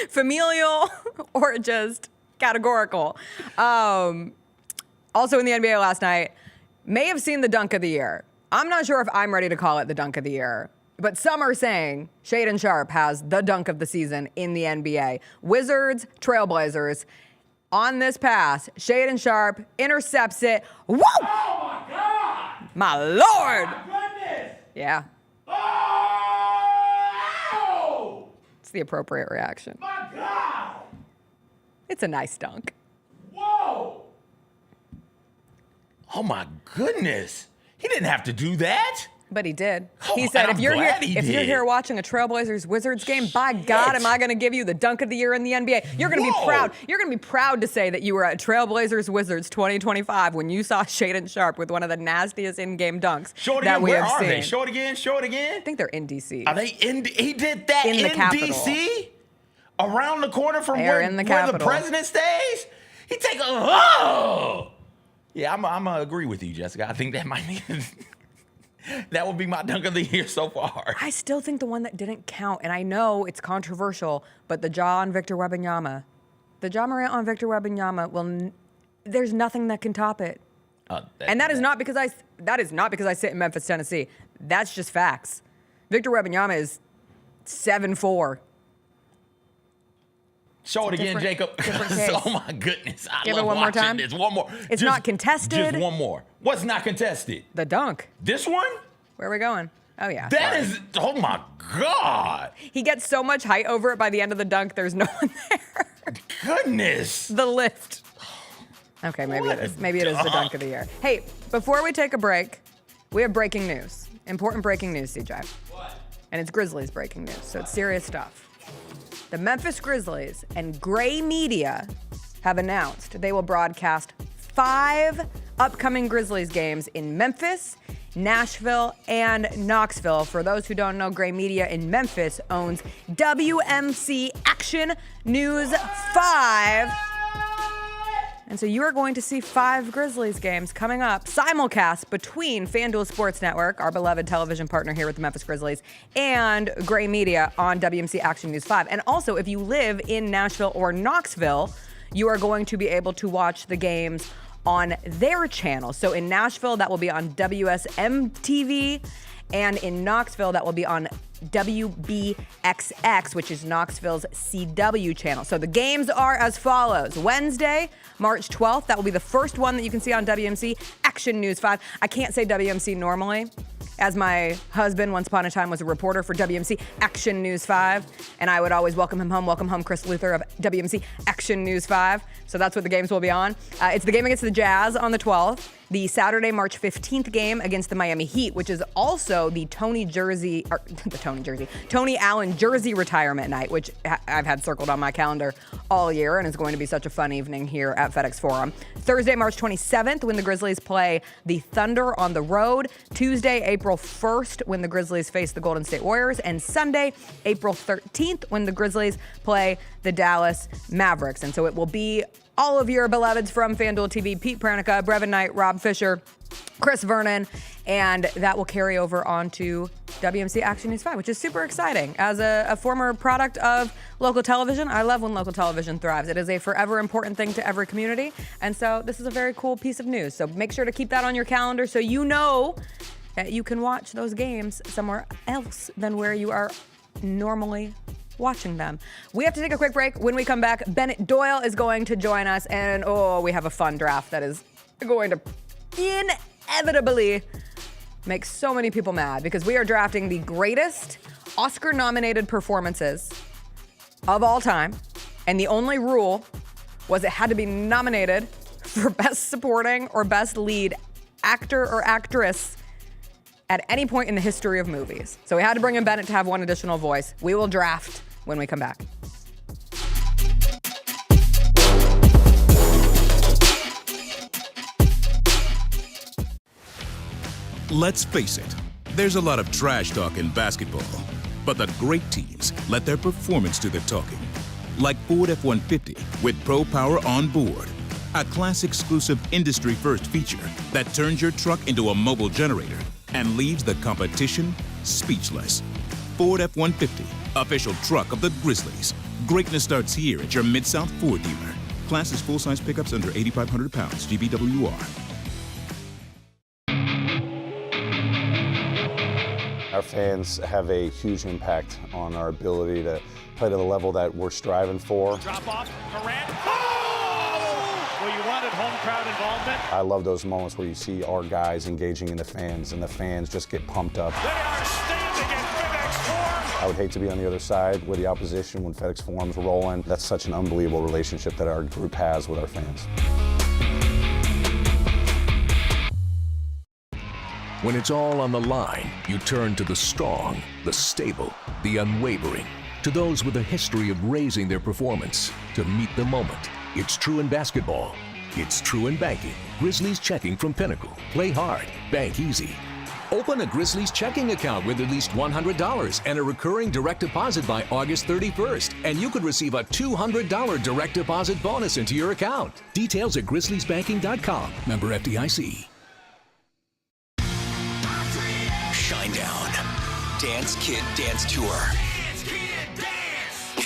Familial or just categorical. Also in the NBA last night, may have seen the dunk of the year. I'm not sure if I'm ready to call it the dunk of the year, but some are saying Shaedon Sharpe has the dunk of the season in the NBA. Wizards, Trailblazers. On this pass, Shaedon Sharpe intercepts it. Woo! Oh my God! My Lord! Oh my goodness! Yeah. Oh! It's the appropriate reaction. My God! It's a nice dunk. Whoa! Oh my goodness. He didn't have to do that. But he did. Oh, He said, and if I'm you're glad he you're did. here watching a Trailblazers Wizards game, by God, am I going to give you the dunk of the year in the NBA? You're going to be Whoa. proud. You're going to be proud to say that you were at Trailblazers Wizards 2025 when you saw Shaedon Sharpe with one of the nastiest in-game dunks Show it that again. we Where have are seen. they? Show it again. Show it again. I think they're in DC. Are they in? He did that In the Capitol. DC? Around the corner from They are where in the where the Capitol. president stays? He take a. Oh! Yeah, I'm going to agree with you, Jessica. I think that might be. That would be my dunk of the year so far. I still think the one that didn't count, and I know it's controversial, but the jaw on Victor Wembanyama. The John Morant on Victor Wembanyama, there's nothing that can top it. And that is not because I sit in Memphis, Tennessee. That's just facts. Victor Wembanyama is 7'4". Show it again, Jacob. different case. Oh my goodness. I Give love it one more watching time. this. One more. It's not contested. Just one more. What's not contested? The dunk. This one? Where are we going? Oh, yeah. That is, oh my God. He gets so much height over it by the end of the dunk, there's no one there. Goodness. The lift. Okay, maybe it is. Maybe it is the dunk of the year. Hey, before we take a break, we have breaking news. Important breaking news, CJ. What? And it's Grizzlies breaking news, so it's serious stuff. The Memphis Grizzlies and Gray Media have announced they will broadcast 5 upcoming Grizzlies games in Memphis, Nashville, and Knoxville. For those who don't know, Gray Media in Memphis owns WMC Action News 5. And so you are going to see 5 Grizzlies games coming up, simulcast between FanDuel Sports Network, our beloved television partner here with the Memphis Grizzlies, and Gray Media on WMC Action News 5. And also, if you live in Nashville or Knoxville, you are going to be able to watch the games on their channel. So in Nashville, that will be on WSM-TV, and in Knoxville, that will be on WBXX, which is Knoxville's CW channel. So the games are as follows. Wednesday, March 12th, that will be the first one that you can see on WMC Action News 5. I can't say WMC normally, as my husband once upon a time was a reporter for WMC Action News 5, and I would always welcome home, Chris Luther of WMC Action News 5. So that's what the games will be on. It's the game against the Jazz on the 12th, the Saturday, March 15th game against the Miami Heat, which is also the Tony Allen jersey retirement night, which I've had circled on my calendar all year, and is going to be such a fun evening here at FedEx Forum. Thursday, March 27th, when the Grizzlies play the Thunder on the road. Tuesday, April 1st, when the Grizzlies face the Golden State Warriors. And Sunday, April 13th, when the Grizzlies play the Dallas Mavericks. And so it will be all of your beloveds from FanDuel TV, Pete Pranica, Brevin Knight, Rob Fisher, Chris Vernon, and that will carry over onto WMC Action News 5, which is super exciting. As a former product of local television, I love when local television thrives. It is a forever important thing to every community, and so this is a very cool piece of news. So make sure to keep that on your calendar so you know that you can watch those games somewhere else than where you are normally watching them. We have to take a quick break. When we come back, Bennett Doyle is going to join us, and we have a fun draft that is going to inevitably make so many people mad, because we are drafting the greatest Oscar-nominated performances of all time, and the only rule was it had to be nominated for Best Supporting or Best Lead Actor or Actress at any point in the history of movies. So we had to bring in Bennett to have one additional voice. We will draft when we come back. Let's face it, there's a lot of trash talk in basketball, but the great teams let their performance do the talking. Like Ford F-150 with Pro Power on board, a class-exclusive industry-first feature that turns your truck into a mobile generator and leaves the competition speechless. Ford F-150, official truck of the Grizzlies. Greatness starts here at your Mid-South Ford dealer. Class is full-size pickups under 8,500 pounds, GBWR. Our fans have a huge impact on our ability to play to the level that we're striving for. Drop off, Durant. Oh! Well, you wanted home crowd involvement. I love those moments where you see our guys engaging in the fans, and the fans just get pumped up. They are standing in FedEx Forum. I would hate to be on the other side with the opposition when FedEx Forum's rolling. That's such an unbelievable relationship that our group has with our fans. When it's all on the line, you turn to the strong, the stable, the unwavering. To those with a history of raising their performance to meet the moment. It's true in basketball. It's true in banking. Grizzlies Checking from Pinnacle. Play hard, bank easy. Open a Grizzlies checking account with at least $100 and a recurring direct deposit by August 31st, and you could receive a $200 direct deposit bonus into your account. Details at grizzliesbanking.com. Member FDIC. Shinedown. Dance Kid Dance Tour.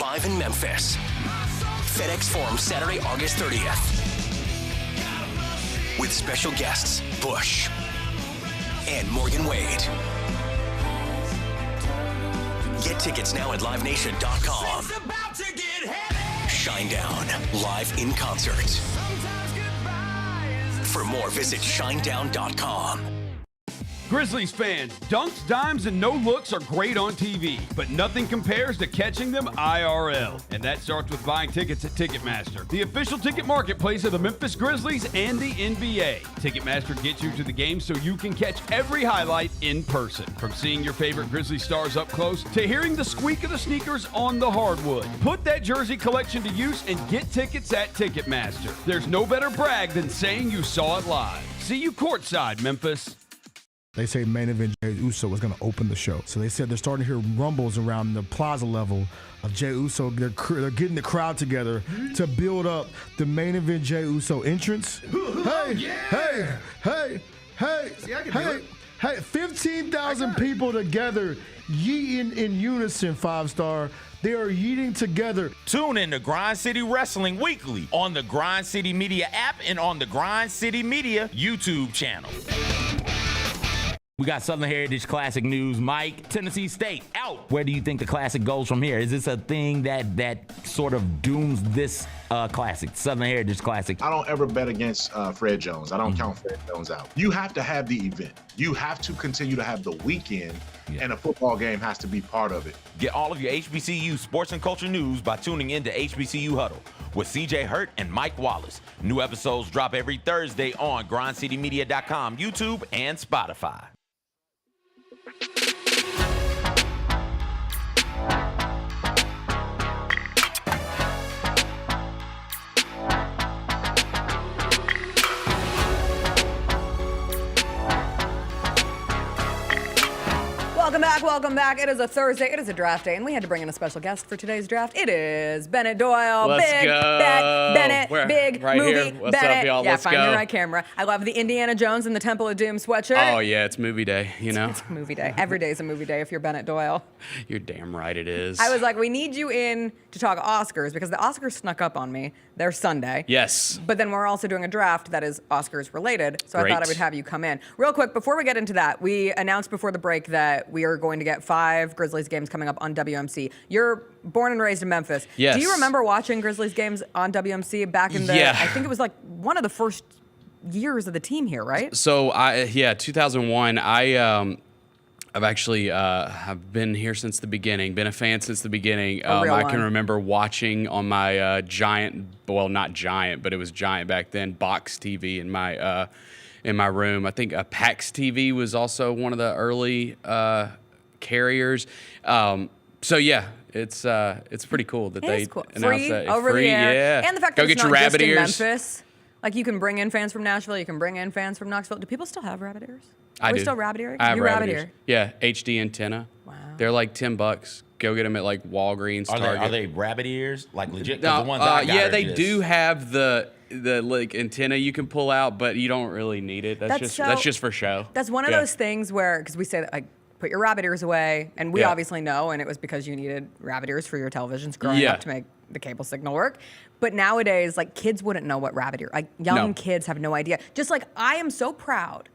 Live in Memphis. FedEx Forum, Saturday, August 30th. With special guests, Bush and Morgan Wade. Get tickets now at livenation.com. Shinedown, live in concert. For more, visit shinedown.com. Grizzlies fans, dunks, dimes, and no-looks are great on TV, but nothing compares to catching them IRL. And that starts with buying tickets at Ticketmaster, the official ticket marketplace of the Memphis Grizzlies and the NBA. Ticketmaster gets you to the game so you can catch every highlight in person. From seeing your favorite Grizzly stars up close to hearing the squeak of the sneakers on the hardwood. Put that jersey collection to use and get tickets at Ticketmaster. There's no better brag than saying you saw it live. See you courtside, Memphis. They say main event Jey Uso was going to open the show. So they said they're starting to hear rumbles around the plaza level of Jey Uso. They're getting the crowd together to build up the main event Jey Uso entrance. Hey, 15,000 people together yeeting in unison, 5-star. They are yeeting together. Tune in to Grind City Wrestling weekly on the Grind City Media app and on the Grind City Media YouTube channel. We got Southern Heritage Classic news. Mike, Tennessee State out. Where do you think the Classic goes from here? Is this a thing that sort of dooms this Classic, Southern Heritage Classic? I don't ever bet against Fred Jones. I don't count Fred Jones out. You have to have the event. You have to continue to have the weekend, and a football game has to be part of it. Get all of your HBCU sports and culture news by tuning in to HBCU Huddle with CJ Hurt and Mike Wallace. New episodes drop every Thursday on grindcitymedia.com, YouTube, and Spotify. Welcome back. It is a Thursday. It is a draft day, and we had to bring in a special guest for today's draft. It is Bennett Doyle. Let's big go. bet, Bennett, We're big right movie, here. What's Bennett. up, y'all? Yeah, Let's find go. the right camera. I love the Indiana Jones and the Temple of Doom sweatshirt. Oh, yeah, it's movie day, you know? It's movie day. Every day is a movie day if you're Bennett Doyle. You're damn right it is. I was like, we need you in to talk Oscars because the Oscars snuck up on me. They're Sunday. Yes. But then we're also doing a draft that is Oscars related, so Great. I thought I would have you come in. Real quick, before we get into that, we announced before the break that we are going to get 5 Grizzlies games coming up on WMC. You're born and raised in Memphis. Yes. Do you remember watching Grizzlies games on WMC back in the, I think it was like one of the first years of the team here, right? So, 2001, I've actually have been here since the beginning, been a fan since the beginning. I can remember watching on my giant, well, not giant, but it was giant back then, box TV in my room. I think PAX TV was also one of the early carriers. So yeah, it's pretty cool that they announced that. Over free, the air. Yeah. And the fact Go that get it's your not rabbit just ears. in Memphis. Like you can bring in fans from Nashville, you can bring in fans from Knoxville. Do people still have rabbit ears? I Are we do. still rabbit ears? I have You rabbit ear? ears. Yeah, HD antenna. Wow. They're like $10. Go get them at like Walgreens, Target. Are they rabbit ears? Like legit? 'Cause the ones I got yeah, are they just- do have the like antenna you can pull out, but you don't really need it. That's just for show. That's one of those things where, because we say that, like, put your rabbit ears away, and we obviously know, and it was because you needed rabbit ears for your televisions growing up to make the cable signal work. But nowadays, like, kids wouldn't know what rabbit ear, like, young kids have no idea. Just like, I am so proud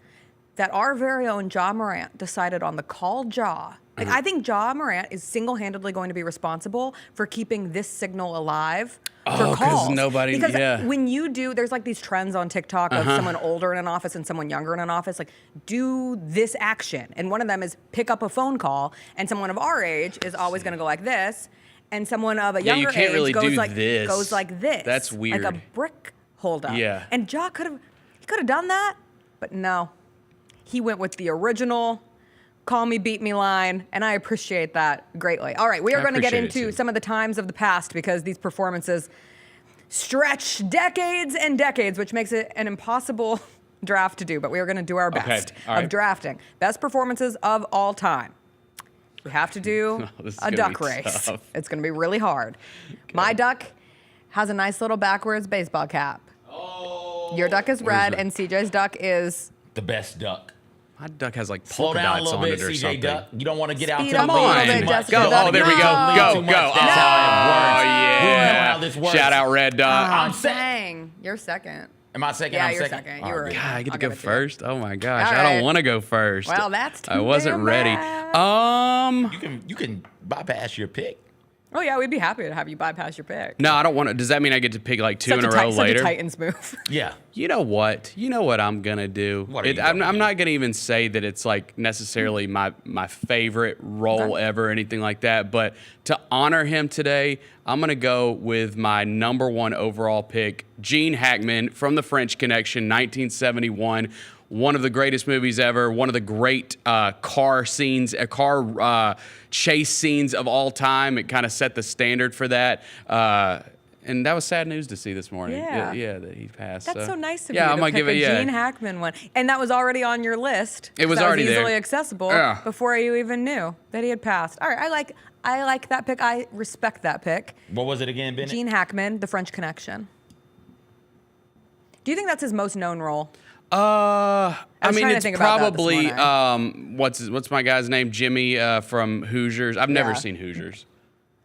that our very own Ja Morant decided on the call Ja. Like, I think Ja Morant is single-handedly going to be responsible for keeping this signal alive for calls. Because when you do, there's like these trends on TikTok of someone older in an office and someone younger in an office, like, do this action. And one of them is pick up a phone call, and someone of our age is always going to go like this, and someone of a younger age really goes like this. goes like this. That's weird. Like a brick holdup. Yeah. And Ja could have done that, but no. He went with the original call me, beat me line, and I appreciate that greatly. All right, we are going to get into some of the times of the past because these performances stretch decades and decades, which makes it an impossible draft to do, but we are going to do our best of drafting. Best performances of all time. We have to do a duck race. Tough. It's going to be really hard. Okay. My duck has a nice little backwards baseball cap. Oh. Your duck is red, and CJ's duck is the best duck. My duck has like slow polka down a dots little on bit, it or CJ something. Duck. You don't want to get out to Speed the up a little bit, Jessica. Go. Oh, there we go. Go. That's how it works. Yeah. We know how this works. Shout out Red Duck. I'm saying you're second. Am I second? Yeah, I'm you're second. second. You were. God, I get to I'll go first. Oh my gosh, All I right. don't want to go first. Well, that's too I wasn't damn ready. bad. You can bypass your pick. Oh, yeah, we'd be happy to have you bypass your pick. No, I don't want to. Does that mean I get to pick like two in a row later? Such a Titans move. Yeah. You know what? I'm gonna do. I'm not gonna even say that it's like necessarily my favorite role ever, or anything like that. But to honor him today, I'm gonna go with my number 1 overall pick, Gene Hackman from The French Connection, 1971. One of the greatest movies ever. One of the great car chase scenes of all time. It kind of set the standard for that. And that was sad news to see this morning. Yeah, that he passed. That's so nice of you I'm to gonna pick give it, a Gene Hackman one. And that was already on your list. It was already easily there. accessible Yeah. before you even knew that he had passed. All right, I like that pick. I respect that pick. What was it again, Bennett? Gene Hackman, The French Connection. Do you think that's his most known role? I mean, trying to it's think about that probably this morning. what's my guy's name? Jimmy from Hoosiers. I've never seen Hoosiers.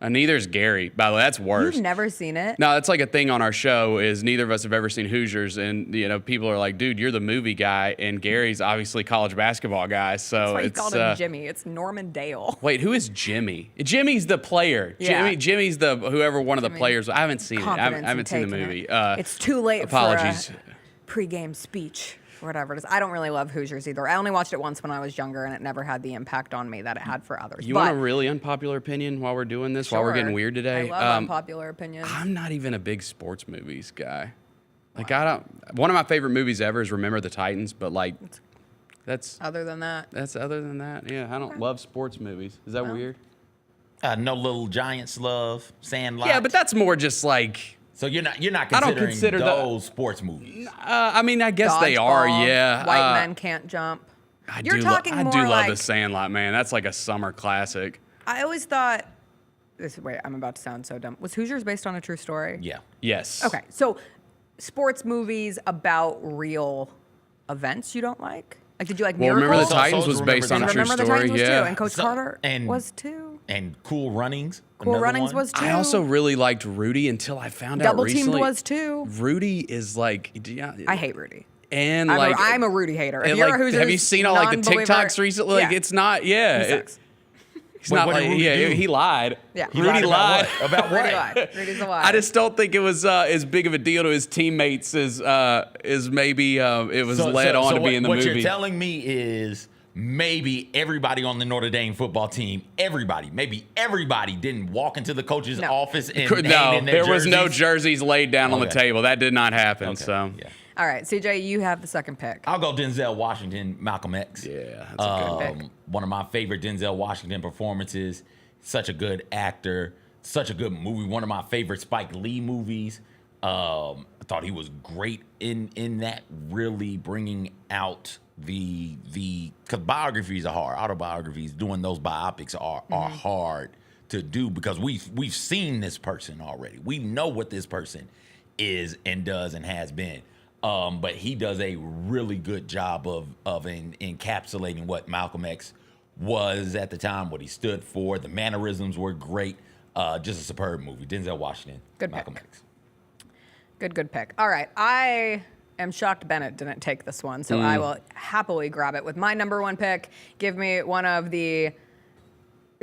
Neither's Gary. By the way, that's worse. You've never seen it? No, that's like a thing on our show. Is neither of us have ever seen Hoosiers, and people are like, "Dude, you're the movie guy," and Gary's obviously college basketball guy. So That's why you it's called him Jimmy. It's Norman Dale. Wait, who is Jimmy? Jimmy's the player. Yeah. Jimmy's the whoever one of the players. I haven't seen it. I haven't seen the movie. It's too late apologies. for a pregame speech. Whatever it is. I don't really love Hoosiers either. I only watched it once when I was younger, and it never had the impact on me that it had for others. You want a really unpopular opinion while we're doing this, while we're getting weird today? I love unpopular opinions. I'm not even a big sports movies guy. Like, one of my favorite movies ever is Remember the Titans, but like, that's other than that. Yeah, I don't love sports movies. Is that weird? No Little Giants love, Sandlot. Yeah, but that's more just like. So you're not I don't considering consider those sports movies. I mean, I guess they are. Dodgeball, Yeah. White Men Can't Jump. I You're do talking I more do love like, The Sandlot, man. That's like a summer classic. I always thought. Wait, I'm about to sound so dumb. Was Hoosiers based on a true story? Yeah. Yes. Okay, so sports movies about real events you don't like? Like, did you like Miracles? Remember the Titans was based on a true Remember the story. Titans was Yeah. too, and Coach Carter was too. And Cool Runnings. Cool Runnings was too. I also really liked Rudy until I found out Double recently. Teamed was too. Rudy is like. I hate Rudy. And I'm a Rudy hater. If you're a Hoosiers have you seen all like the non-believer- TikToks recently? Like, it's not. Yeah. He sucks. He's not like. Yeah, he lied. Yeah. Rudy lied. About what? Rudy lied. Rudy's a liar. I just don't think it was as big of a deal to his teammates as maybe it was led on to be in the movie. What you're telling me is maybe everybody on the Notre Dame football team, maybe everybody didn't walk into the coach's office and hand in their there was no jerseys? jerseys laid down on the table. That did not happen. So. Yeah. All right, CJ, you have the second pick. I'll go Denzel Washington, Malcolm X. Yeah, that's a good pick. One of my favorite Denzel Washington performances. Such a good actor. Such a good movie. One of my favorite Spike Lee movies. I thought he was great in that, really bringing out because biographies are hard. Autobiographies, doing those biopics are hard to do because we've seen this person already. We know what this person is and does and has been. But he does a really good job of encapsulating what Malcolm X was at the time, what he stood for. The mannerisms were great. Just a superb movie. Denzel Washington, Malcolm X. Good pick. All right, I am shocked Bennett didn't take this one, so I will happily grab it with my number 1 pick. Give me one of the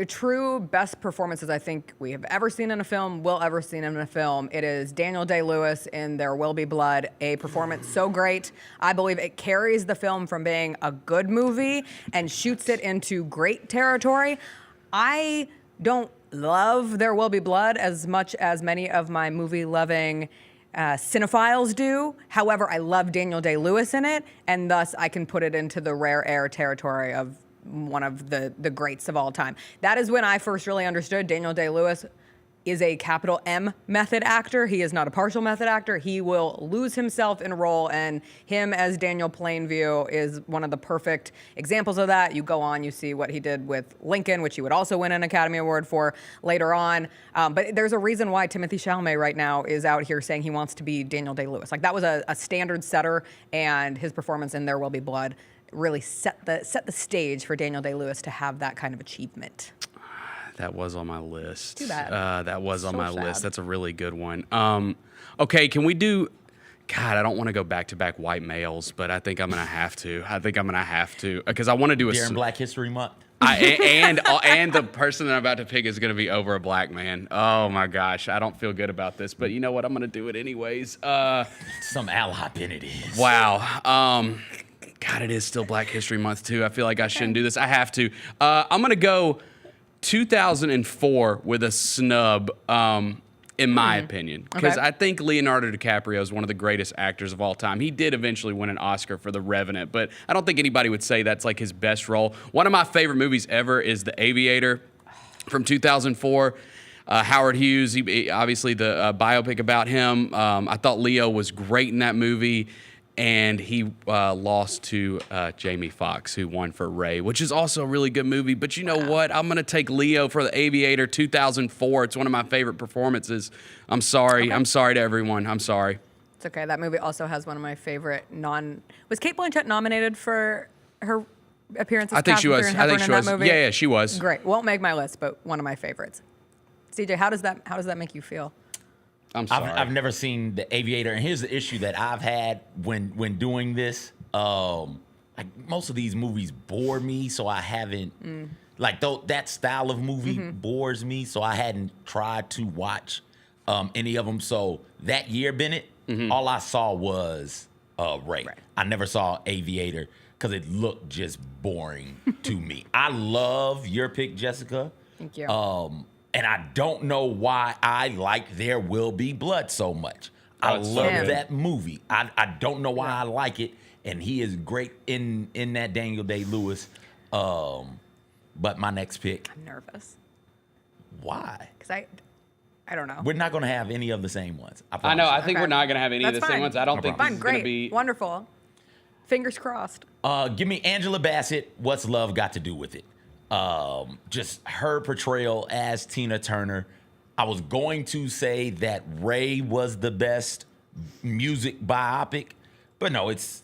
true best performances I think we have ever seen in a film, will ever seen in a film. It is Daniel Day-Lewis in There Will Be Blood, a performance so great. I believe it carries the film from being a good movie and shoots it into great territory. I don't love There Will Be Blood as much as many of my movie-loving cinephiles do. However, I love Daniel Day-Lewis in it, and thus I can put it into the rare air territory of one of the greats of all time. That is when I first really understood Daniel Day-Lewis is a capital M method actor. He is not a partial method actor. He will lose himself in a role, and him as Daniel Plainview is one of the perfect examples of that. You go on, you see what he did with Lincoln, which he would also win an Academy Award for later on. But there's a reason why Timothée Chalamet right now is out here saying he wants to be Daniel Day-Lewis. Like, that was a standard setter, and his performance in There Will Be Blood really set the stage for Daniel Day-Lewis to have that kind of achievement. That was on my list. Too bad. That was on So my sad. list. That's a really good one. Okay, can we do... God, I don't want to go back-to-back white males, but I think I'm going to have to. Because I want to do a... During Black History Month. And the person that I'm about to pick is going to be over a black man. Oh my gosh, I don't feel good about this, but you know what? I'm going to do it anyways. Some ally Bennett is. Wow. God, it is still Black History Month too. I feel like I shouldn't do this. I have to. I'm going to go 2004 with a snub. In my opinion, because I think Leonardo DiCaprio is one of the greatest actors of all time. He did eventually win an Oscar for The Revenant, but I don't think anybody would say that's like his best role. One of my favorite movies ever is The Aviator from 2004. Howard Hughes, obviously the biopic about him. I thought Leo was great in that movie. And he lost to Jamie Foxx, who won for Ray, which is also a really good movie. But you know what? I'm going to take Leo for The Aviator 2004. It's one of my favorite performances. I'm sorry. I'm sorry to everyone. I'm sorry. It's okay. That movie also has one of my favorite Was Cate Blanchett nominated for her appearance as I think she was. I think she was. Yeah, she was. Great. Won't make my list, but one of my favorites. CJ, how does that make you feel? I'm sorry. I've never seen The Aviator, and here's the issue that I've had when doing this. Like most of these movies bore me, so I haven't that style of movie bores me, so I hadn't tried to watch any of them. So that year, Bennett, all I saw was Ray. Right. I never saw Aviator because it looked just boring to me. I love your pick, Jessica. Thank you. And I don't know why I like There Will Be Blood so much. I love that movie. I don't know why I like it, and he is great in that Daniel Day-Lewis. But my next pick. I'm nervous. Why? Because I don't know. We're not going to have any of the same ones. I know. I think we're not going to have any of the same ones. I don't think this is going to be. Wonderful. Fingers crossed. Give me Angela Bassett. What's Love Got to Do with It? Just her portrayal as Tina Turner. I was going to say that Ray was the best music biopic, but no, it's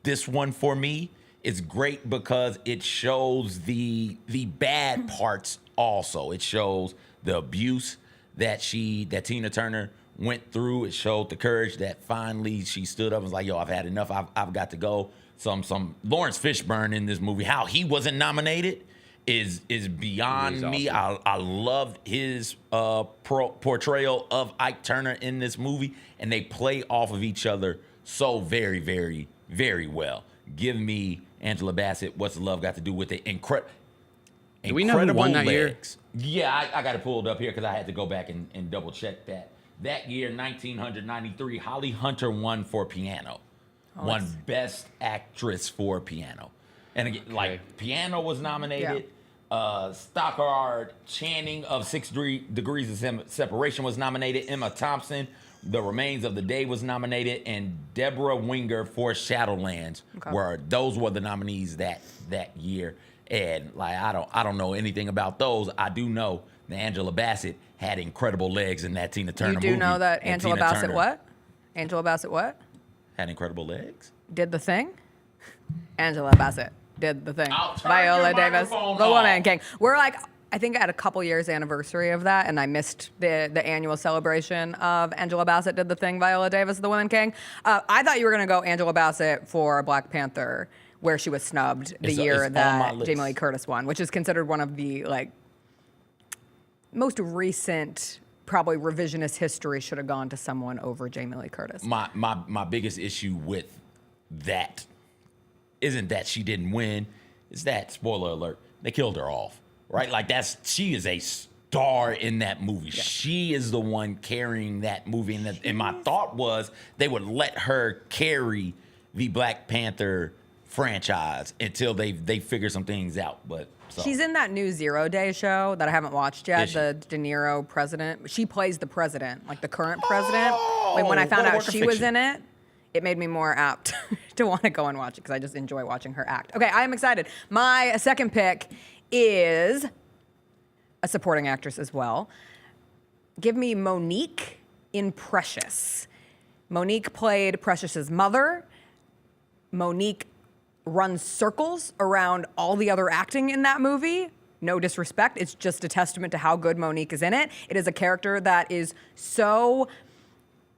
this one for me. It's great because it shows the bad parts also. It shows the abuse that Tina Turner went through. It showed the courage that finally she stood up and was like, yo, I've had enough. I've got to go. Some Lawrence Fishburne in this movie. How he wasn't nominated is beyond me. Awesome. I loved his portrayal of Ike Turner in this movie, and they play off of each other so very, very, very well. Give me Angela Bassett. What's Love Got to Do with It? Do we know who won that year? Yeah, I got it pulled up here because I had to go back and double check that. That year, 1993, Holly Hunter won for Piano. Won Best Actress for Piano. And again, Piano was nominated. Stockard Channing of 6 Degrees of Separation was nominated. Emma Thompson, The Remains of the Day was nominated. And Deborah Winger for Shadowlands. Those were the nominees that year. And I don't know anything about those. I do know that Angela Bassett had incredible legs in that Tina Turner movie. You do know that Angela Bassett what? Angela Bassett what? Had incredible legs. Did the thing? Angela Bassett did the thing. Viola Davis, the Woman King. We're I think at a couple years anniversary of that, and I missed the annual celebration of Angela Bassett did the thing, Viola Davis, the Woman King. I thought you were going to go Angela Bassett for Black Panther, where she was snubbed the year that Jamie Lee Curtis won, which is considered one of the most recent, probably revisionist history should have gone to someone over Jamie Lee Curtis. My biggest issue with that isn't that she didn't win. It's that, spoiler alert, they killed her off, right? She is a star in that movie. Yeah. She is the one carrying that movie. And my thought was they would let her carry the Black Panther franchise until they figure some things out. But she's in that new 0 Day show that I haven't watched yet, the De Niro president. She plays the president, the current president. When I found out she was in it, it made me more apt to want to go and watch it because I just enjoy watching her act. Okay, I am excited. My second pick is a supporting actress as well. Give me Monique in Precious. Monique played Precious's mother. Monique runs circles around all the other acting in that movie. No disrespect. It's just a testament to how good Monique is in it. It is a character that is so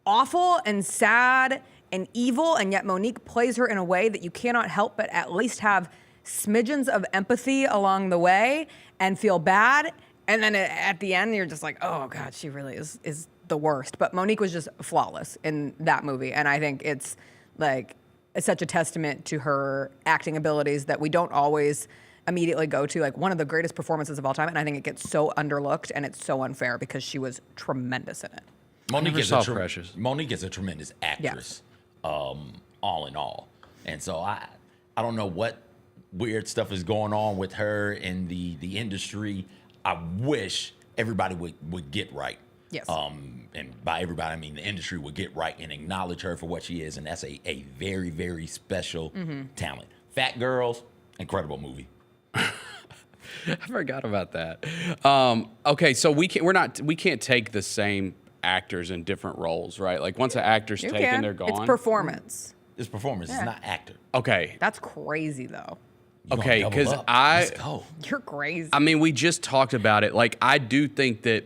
awful and sad and evil, and yet Monique plays her in a way that you cannot help but at least have smidgens of empathy along the way and feel bad. And then at the end, you're just like, oh, God, she really is the worst. But Monique was just flawless in that movie. And I think it's such a testament to her acting abilities that we don't always immediately go to. Like, one of the greatest performances of all time. And I think it gets so underlooked and it's so unfair because she was tremendous in it. Monique is a tremendous actress, all in all. And so I don't know what weird stuff is going on with her in the industry. I wish everybody would get right. Yes. And by everybody, I mean the industry would get right and acknowledge her for what she is. And that's a very, very special talent. Fat Girls, incredible movie. I forgot about that. Okay, so we can't take the same actors in different roles, right? Like once an actor's taken, they're gone. It's performance. It's performance. Yeah. It's not actor. Okay. That's crazy, though. Okay, because You're crazy. I mean, we just talked about it. Like, I do think that,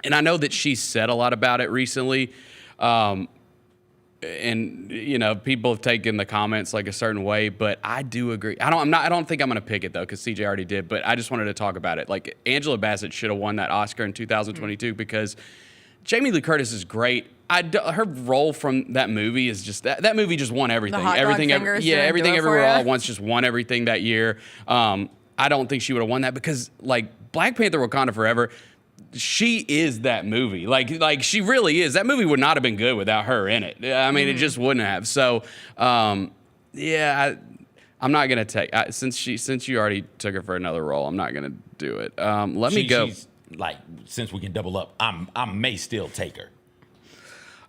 and I know that she's said a lot about it recently, and you know, people have taken the comments like a certain way, but I do agree. I don't think I'm going to pick it though, because CJ already did. But I just wanted to talk about it. Like, Angela Bassett should have won that Oscar in 2022 because Jamie Lee Curtis is great. Her role from that movie is just that movie just won everything. Everything Everywhere All at Once just won everything that year. I don't think she would have won that because like Black Panther: Wakanda Forever, she is that movie. Like she really is. That movie would not have been good without her in it. I mean, it just wouldn't have. So, yeah, I'm not gonna take since you already took her for another role. I'm not gonna do it. Let me go. Like, since we can double up, I may still take her.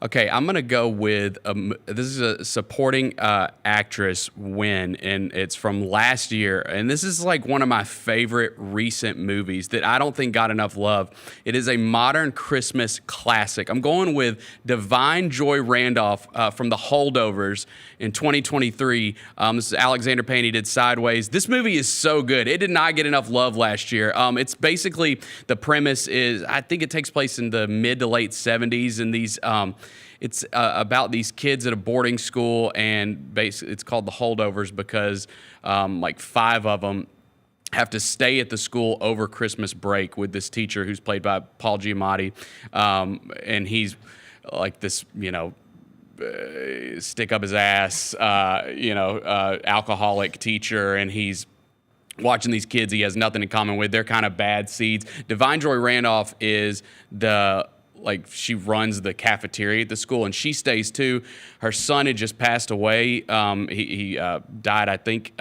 Okay, I'm going to go with, this is a supporting actress win, and it's from last year. And this is like one of my favorite recent movies that I don't think got enough love. It is a modern Christmas classic. I'm going with Divine Joy Randolph from The Holdovers in 2023. This is Alexander Payne. He did Sideways. This movie is so good. It did not get enough love last year. It's basically, the premise is, I think it takes place in the mid to late 70s, and these... It's about these kids at a boarding school, and basically it's called The Holdovers because like 5 of them have to stay at the school over Christmas break with this teacher who's played by Paul Giamatti, and he's like this, stick up his ass, alcoholic teacher, and he's watching these kids he has nothing in common with. They're kind of bad seeds. Divine Joy Randolph is she runs the cafeteria at the school, and she stays too. Her son had just passed away. He died, I think,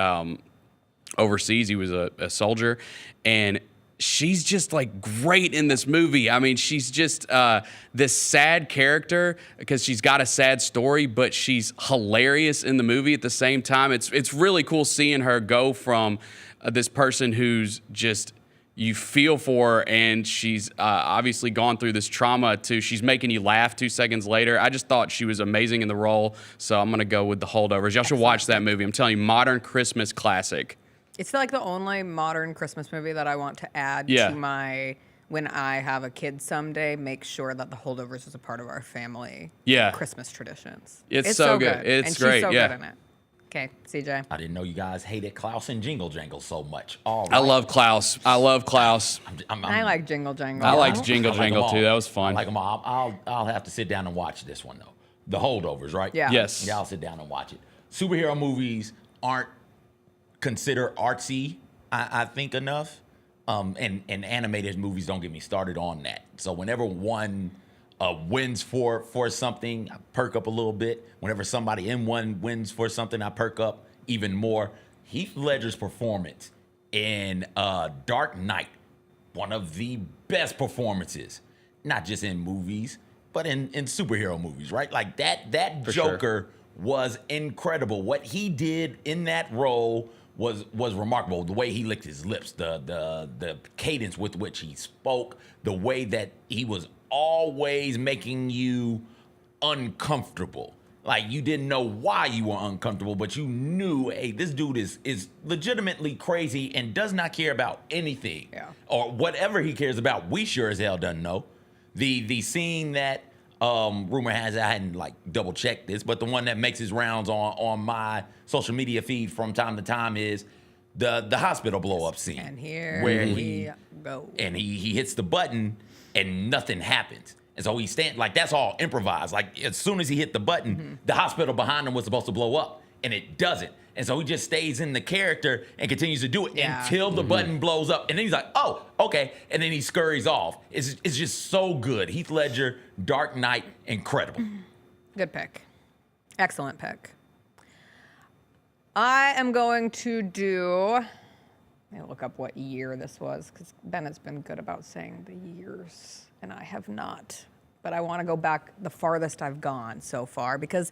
overseas. He was a soldier, and she's just like great in this movie. I mean, she's just this sad character because she's got a sad story, but she's hilarious in the movie at the same time. It's really cool seeing her go from this person who's just, you feel for her, and she's obviously gone through this trauma, to she's making you laugh 2 seconds later. I just thought she was amazing in the role, so I'm going to go with The Holdovers. Y'all should watch that movie. I'm telling you, modern Christmas classic. It's like the only modern Christmas movie that I want to add to my, when I have a kid someday, make sure that The Holdovers is a part of our family Christmas traditions. It's so good. It's great. She's so good in it. Okay, CJ. I didn't know you guys hated Klaus and Jingle Jangle so much. All right. I love Klaus. I like Jingle Jangle. I liked Jingle Jangle too. That was fun. I like them all. I'll have to sit down and watch this one though. The Holdovers, right? Yeah. Yes. Yeah, I'll sit down and watch it. Superhero movies aren't considered artsy, I think, enough. And animated movies don't get me started on that. So whenever one wins for something, I perk up a little bit. Whenever somebody in one wins for something, I perk up even more. Heath Ledger's performance in Dark Knight, one of the best performances, not just in movies, but in superhero movies, right? Like that Joker was incredible. What he did in that role was remarkable. The way he licked his lips, the cadence with which he spoke, the way that he was always making you uncomfortable. Like, you didn't know why you were uncomfortable, but you knew, hey, this dude is legitimately crazy and does not care about anything. Yeah. Or whatever he cares about, we sure as hell doesn't know. The scene that rumor has, I hadn't double checked this, but the one that makes his rounds on my social media feed from time to time is the hospital blow up scene. And here where we go. And he hits the button and nothing happens. And so he's like, that's all improvised. Like, as soon as he hit the button, the hospital behind him was supposed to blow up, and it doesn't. And so he just stays in the character and continues to do it until the button blows up. And then he's like, oh, okay. And then he scurries off. It's just so good. Heath Ledger, Dark Knight, incredible. Good pick. Excellent pick. I am going to do, let me look up what year this was, because Bennett's been good about saying the years, and I have not. But I want to go back the farthest I've gone so far, because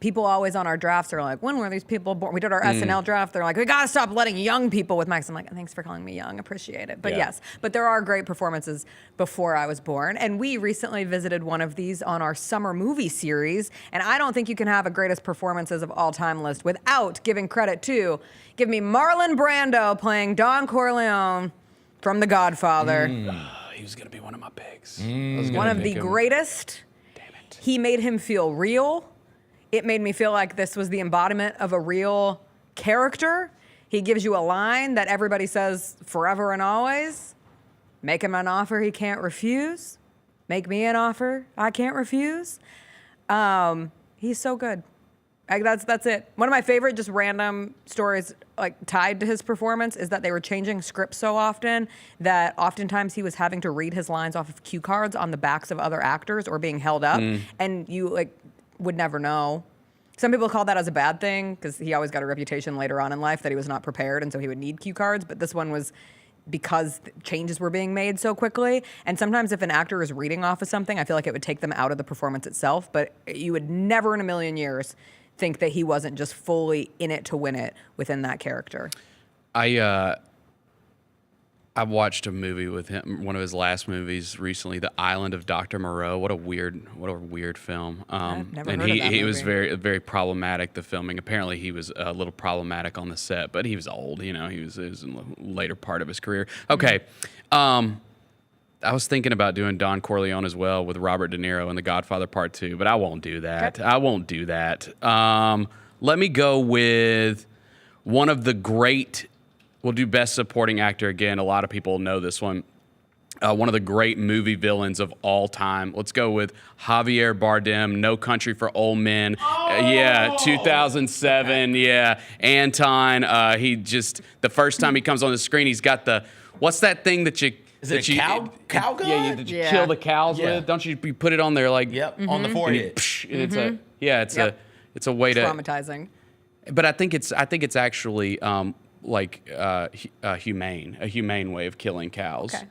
people always on our drafts are like, when were these people born? We did our SNL draft. They're like, we got to stop letting young people with Max. I'm like, thanks for calling me young. Appreciate it. But yes, but there are great performances before I was born. And we recently visited one of these on our summer movie series. And I don't think you can have a greatest performances of all time list without giving credit to, give me Marlon Brando playing Don Corleone from The Godfather. He was going to be one of my picks. One of the greatest. Damn it. He made him feel real. It made me feel like this was the embodiment of a real character. He gives you a line that everybody says forever and always. Make him an offer he can't refuse. Make me an offer I can't refuse. He's so good. That's it. One of my favorite just random stories like tied to his performance is that they were changing scripts so often that oftentimes he was having to read his lines off of cue cards on the backs of other actors or being held up. And you would never know. Some people call that as a bad thing because he always got a reputation later on in life that he was not prepared and so he would need cue cards. But this one was because changes were being made so quickly. And sometimes if an actor is reading off of something, I feel like it would take them out of the performance itself. But you would never in a million years think that he wasn't just fully in it to win it within that character. I watched a movie with him, one of his last movies recently, The Island of Dr. Moreau. What a weird film. I've never and heard of that he was movie. very problematic, the filming. Apparently he was a little problematic on the set, but he was old, he was in the later part of his career. Okay. I was thinking about doing Don Corleone as well with Robert De Niro in The Godfather Part 2, but I won't do that. Okay. I won't do that. Let me go with one of the great. We'll do Best Supporting Actor again. A lot of people know this one. One of the great movie villains of all time. Let's go with Javier Bardem, No Country for Old Men. 2007. Yeah, Anton. The first time he comes on the screen, he's got what's that thing that you... Is it a cow gun? Yeah, that you kill the cows with. Don't you put it on there like... Yep, on the forehead. It's a way to... Traumatizing. But I think it's actually... a humane way of killing cows. Okay.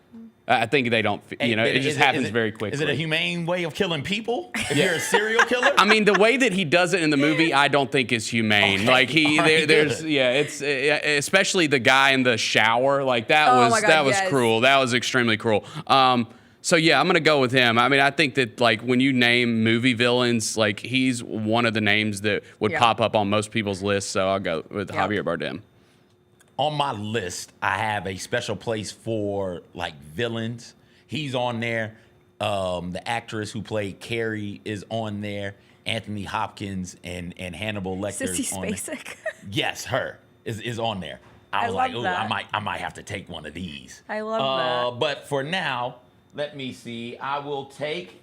I think they don't, it just happens very quickly. Is it a humane way of killing people? If you're a serial killer? I mean, the way that he does it in the movie, I don't think is humane. Okay. It's especially the guy in the shower. Like that was cruel. That was extremely cruel. So yeah, I'm gonna go with him. I mean, I think that when you name movie villains, he's one of the names that would pop up on most people's lists. So I'll go with Javier Bardem. On my list, I have a special place for villains. He's on there. The actress who played Carrie is on there. Anthony Hopkins and Hannibal Lecter. Sissy on Spacek. There. Yes, her is on there. I was like, I might have to take one of these. I love that. But for now, let me see. I will take.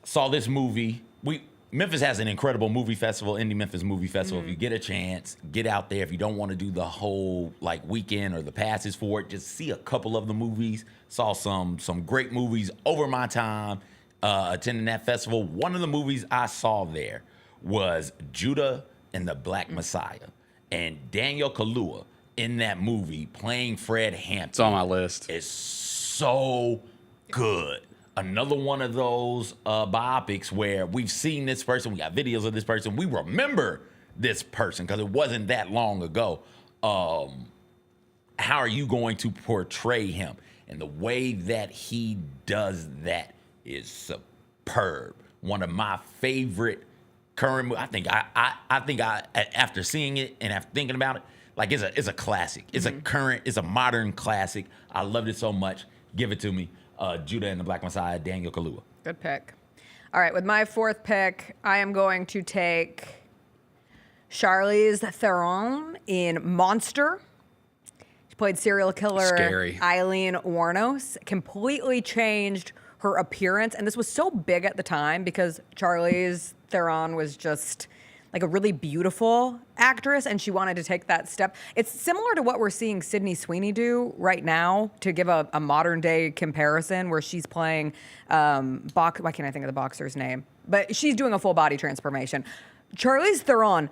Saw this movie. Memphis has an incredible movie festival, Indie Memphis Movie Festival. If you get a chance, get out there. If you don't want to do the whole weekend or the passes for it, just see a couple of the movies. Saw some great movies over my time attending that festival. One of the movies I saw there was Judah and the Black Messiah. And Daniel Kaluuya in that movie playing Fred Hampton. It's on my list. Is so good. Another one of those biopics where we've seen this person, we got videos of this person, we remember this person because it wasn't that long ago. How are you going to portray him? And the way that he does that is superb. One of my favorite current movies. I think after seeing it and after thinking about it, it's a classic. It's it's a modern classic. I loved it so much. Give it to me. Judah and the Black Messiah, Daniel Kaluuya. Good pick. All right, with my fourth pick, I am going to take Charlize Theron in Monster. She played serial killer Eileen Wuornos. Completely changed her appearance. And this was so big at the time because Charlize Theron was just like a really beautiful actress, and she wanted to take that step. It's similar to what we're seeing Sydney Sweeney do right now, to give a modern day comparison, where she's playing, why can't I think of the boxer's name? But she's doing a full body transformation. Charlize Theron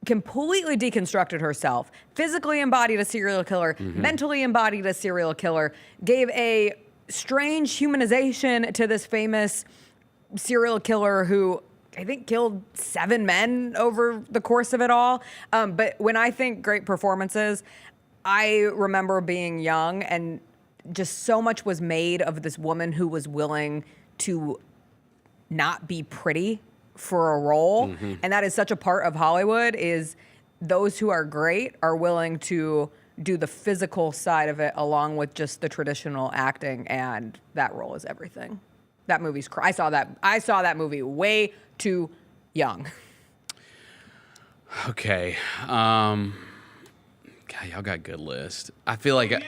completely deconstructed herself, physically embodied a serial killer, mentally embodied a serial killer, gave a strange humanization to this famous serial killer who I think killed 7 men over the course of it all. But when I think great performances, I remember being young and just so much was made of this woman who was willing to not be pretty for a role. And that is such a part of Hollywood, is those who are great are willing to do the physical side of it along with just the traditional acting, and that role is everything. That movie's I saw that movie way too young. Okay. God, y'all got good list. I feel like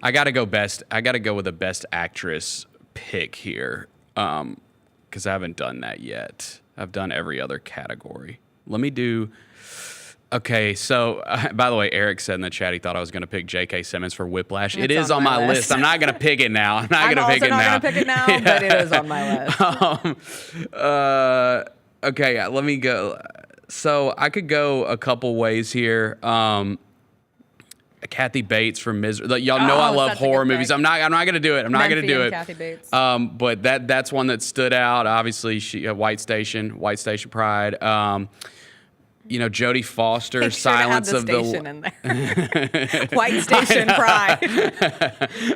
I gotta go best. I gotta go with a best actress pick here, because I haven't done that yet. I've done every other category. Let me do. Okay, so by the way, Eric said in the chat he thought I was going to pick J.K. Simmons for Whiplash. It is on my list. I'm not going to pick it now. I'm not going to pick it now. I'm also not going to pick it now, but it is on my list. Okay, let me go. So I could go a couple ways here. Kathy Bates from Misery. Y'all know I love horror movies. I'm not going to do it. I'm not going to do it. Kathy Bates. But that's one that stood out. Obviously, White Station Pride. Jodie Foster, Silence of the Station in there. White Station Pride.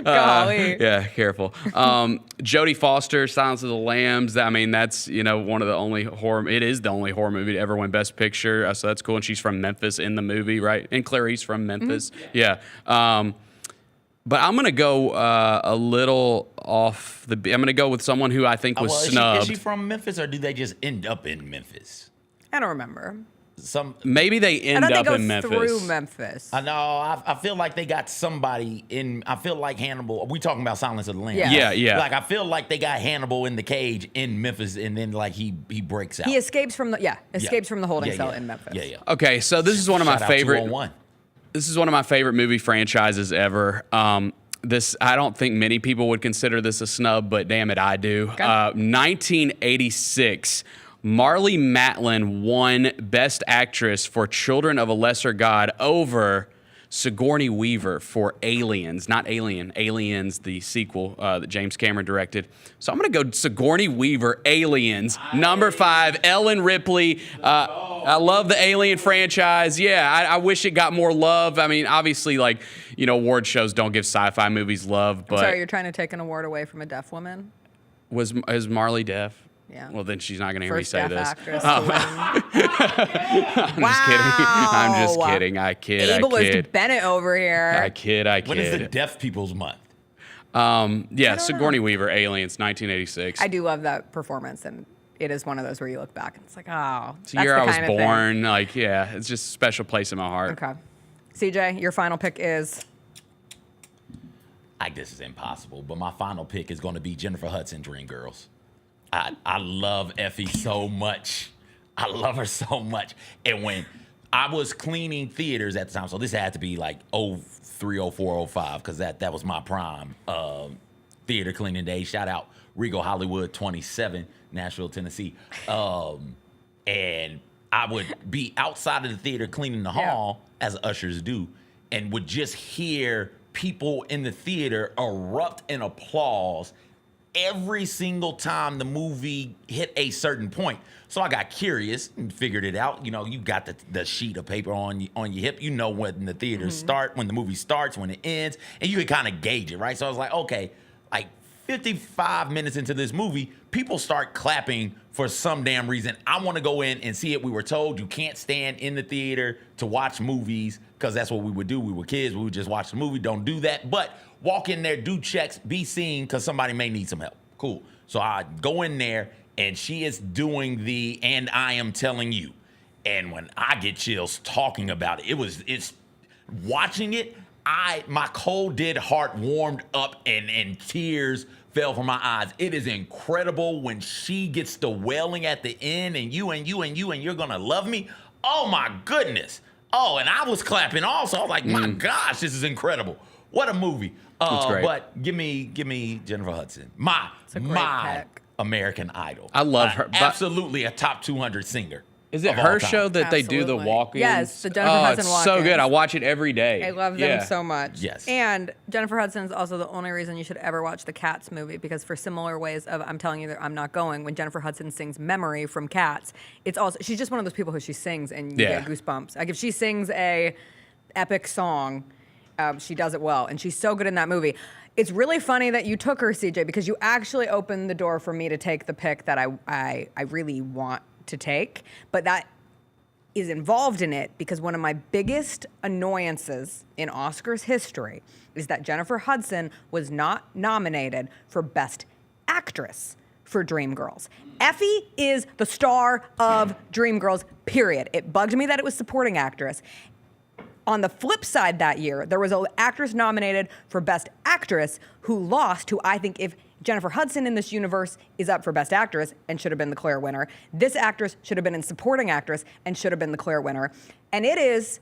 Golly. Yeah, careful. Jodie Foster, Silence of the Lambs. I mean, that's one of the only horror. It is the only horror movie to ever win Best Picture, so that's cool. And she's from Memphis in the movie, right? And Clarice from Memphis. Yeah. But I'm gonna go a little off the. I'm gonna go with someone who I think was snubbed. Is she from Memphis, or do they just end up in Memphis? I don't remember. Maybe they end up in Memphis. Through Memphis. I know. I feel like they got somebody in. I feel like Hannibal. Are we talking about Silence of the Lambs? Yeah. Like I feel like they got Hannibal in the cage in Memphis, and then like he breaks out. He escapes from the from the holding cell in Memphis. Yeah. Okay, so this is one of my favorite. 201. This is one of my favorite movie franchises ever. This I don't think many people would consider this a snub, but damn it, I do. Okay. 1986. Marlee Matlin won Best Actress for Children of a Lesser God over Sigourney Weaver for Aliens. Not Alien, Aliens, the sequel that James Cameron directed. So I'm going to go Sigourney Weaver, Aliens. Number 5, Ellen Ripley. I love the Alien franchise. Yeah, I wish it got more love. I mean, obviously, award shows don't give sci-fi movies love. But Sorry, you're trying to take an award away from a deaf woman? Is Marlee deaf? Yeah. Well, then she's not going to hear me say this. Actress I'm just kidding. I kid. Ableist Bennett over here. I kid. When is the Deaf People's Month? Sigourney Weaver, Aliens, 1986. I do love that performance, and it is one of those where you look back and it's like, oh, it's the year I was born. It's just a special place in my heart. Okay. CJ, your final pick is? This is impossible, but my final pick is going to be Jennifer Hudson, Dreamgirls. I love Effie so much. I love her so much. And when I was cleaning theaters at the time, so this had to be like 03, 04, 05, because that was my prime theater cleaning day. Shout out Regal Hollywood 27, Nashville, Tennessee. And I would be outside of the theater cleaning the hall, as ushers do, and would just hear people in the theater erupt in applause every single time the movie hit a certain point. So I got curious and figured it out. You got the sheet of paper on your hip. You know when the theaters start, when the movie starts, when it ends, and you can kind of gauge it, right? So I was like, okay, like 55 minutes into this movie, people start clapping for some damn reason. I want to go in and see it. We were told you can't stand in the theater to watch movies because that's what we would do. We were kids. We would just watch the movie. Don't do that. But walk in there, do checks, be seen because somebody may need some help. Cool. So I go in there, and she is doing the "and I am telling you." And when I get chills talking about it, it's watching it. My cold dead heart warmed up and tears fell from my eyes. It is incredible when she gets to wailing at the end and you're gonna love me. Oh my goodness. Oh, and I was clapping also. I was like, my gosh, this is incredible. What a movie. That's great. But give me Jennifer Hudson. My American Idol. I love her. Absolutely a top 200 singer. Is it her show that they do the walk-ins? Yes, the Jennifer Hudson walk-ins. So good. I watch it every day. I love them so much. Yes. And Jennifer Hudson is also the only reason you should ever watch the Cats movie, because for similar ways of I'm telling you that I'm not going, when Jennifer Hudson sings Memory from Cats, it's also, she's just one of those people who she sings and you get goosebumps. Like if she sings a epic song, she does it well, and she's so good in that movie. It's really funny that you took her, CJ, because you actually opened the door for me to take the pick that I really want to take, but that is involved in it because one of my biggest annoyances in Oscars history is that Jennifer Hudson was not nominated for Best Actress for Dreamgirls. Effie is the star of Dreamgirls, period. It bugged me that it was supporting actress. On the flip side that year, there was an actress nominated for Best Actress who lost, who I think if Jennifer Hudson in this universe is up for Best Actress and should have been the clear winner. This actress should have been in Supporting Actress and should have been the clear winner. And it is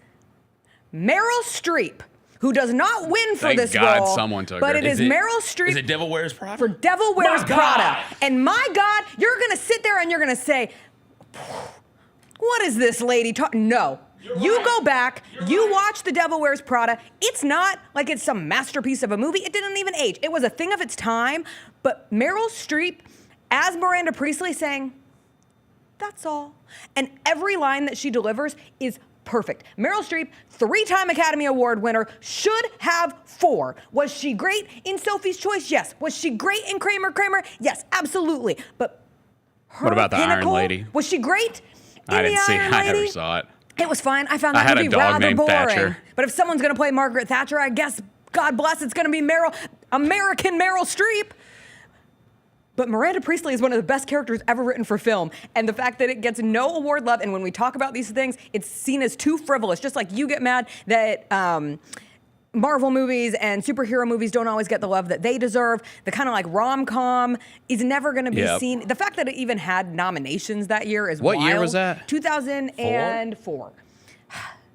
Meryl Streep, who does not win for this role. Someone took but her. it is Meryl Streep. Is it Devil Wears Prada? For Devil Wears Prada. And my God, you're going to sit there and you're going to say, what is this lady talking? No. You go back, you watch The Devil Wears Prada. It's not like it's some masterpiece of a movie. It didn't even age. It was a thing of its time. But Meryl Streep, as Miranda Priestley, saying, that's all. And every line that she delivers is perfect. Meryl Streep, 3-time Academy Award winner, should have 4. Was she great in Sophie's Choice? Yes. Was she great in Kramer? Yes, absolutely. But her what about the pinnacle, Iron Lady? Was she great in I didn't the see. Iron I Lady? never saw it. It was fine. I found that had a movie dog rather named boring. Thatcher. But if someone's going to play Margaret Thatcher, I guess, God bless, it's going to be American Meryl Streep. But Miranda Priestley is one of the best characters ever written for film. And the fact that it gets no award love, and when we talk about these things, it's seen as too frivolous. Just like you get mad that Marvel movies and superhero movies don't always get the love that they deserve. The kind of like rom-com is never going to be seen. The fact that it even had nominations that year is wild. What year was that? 2004.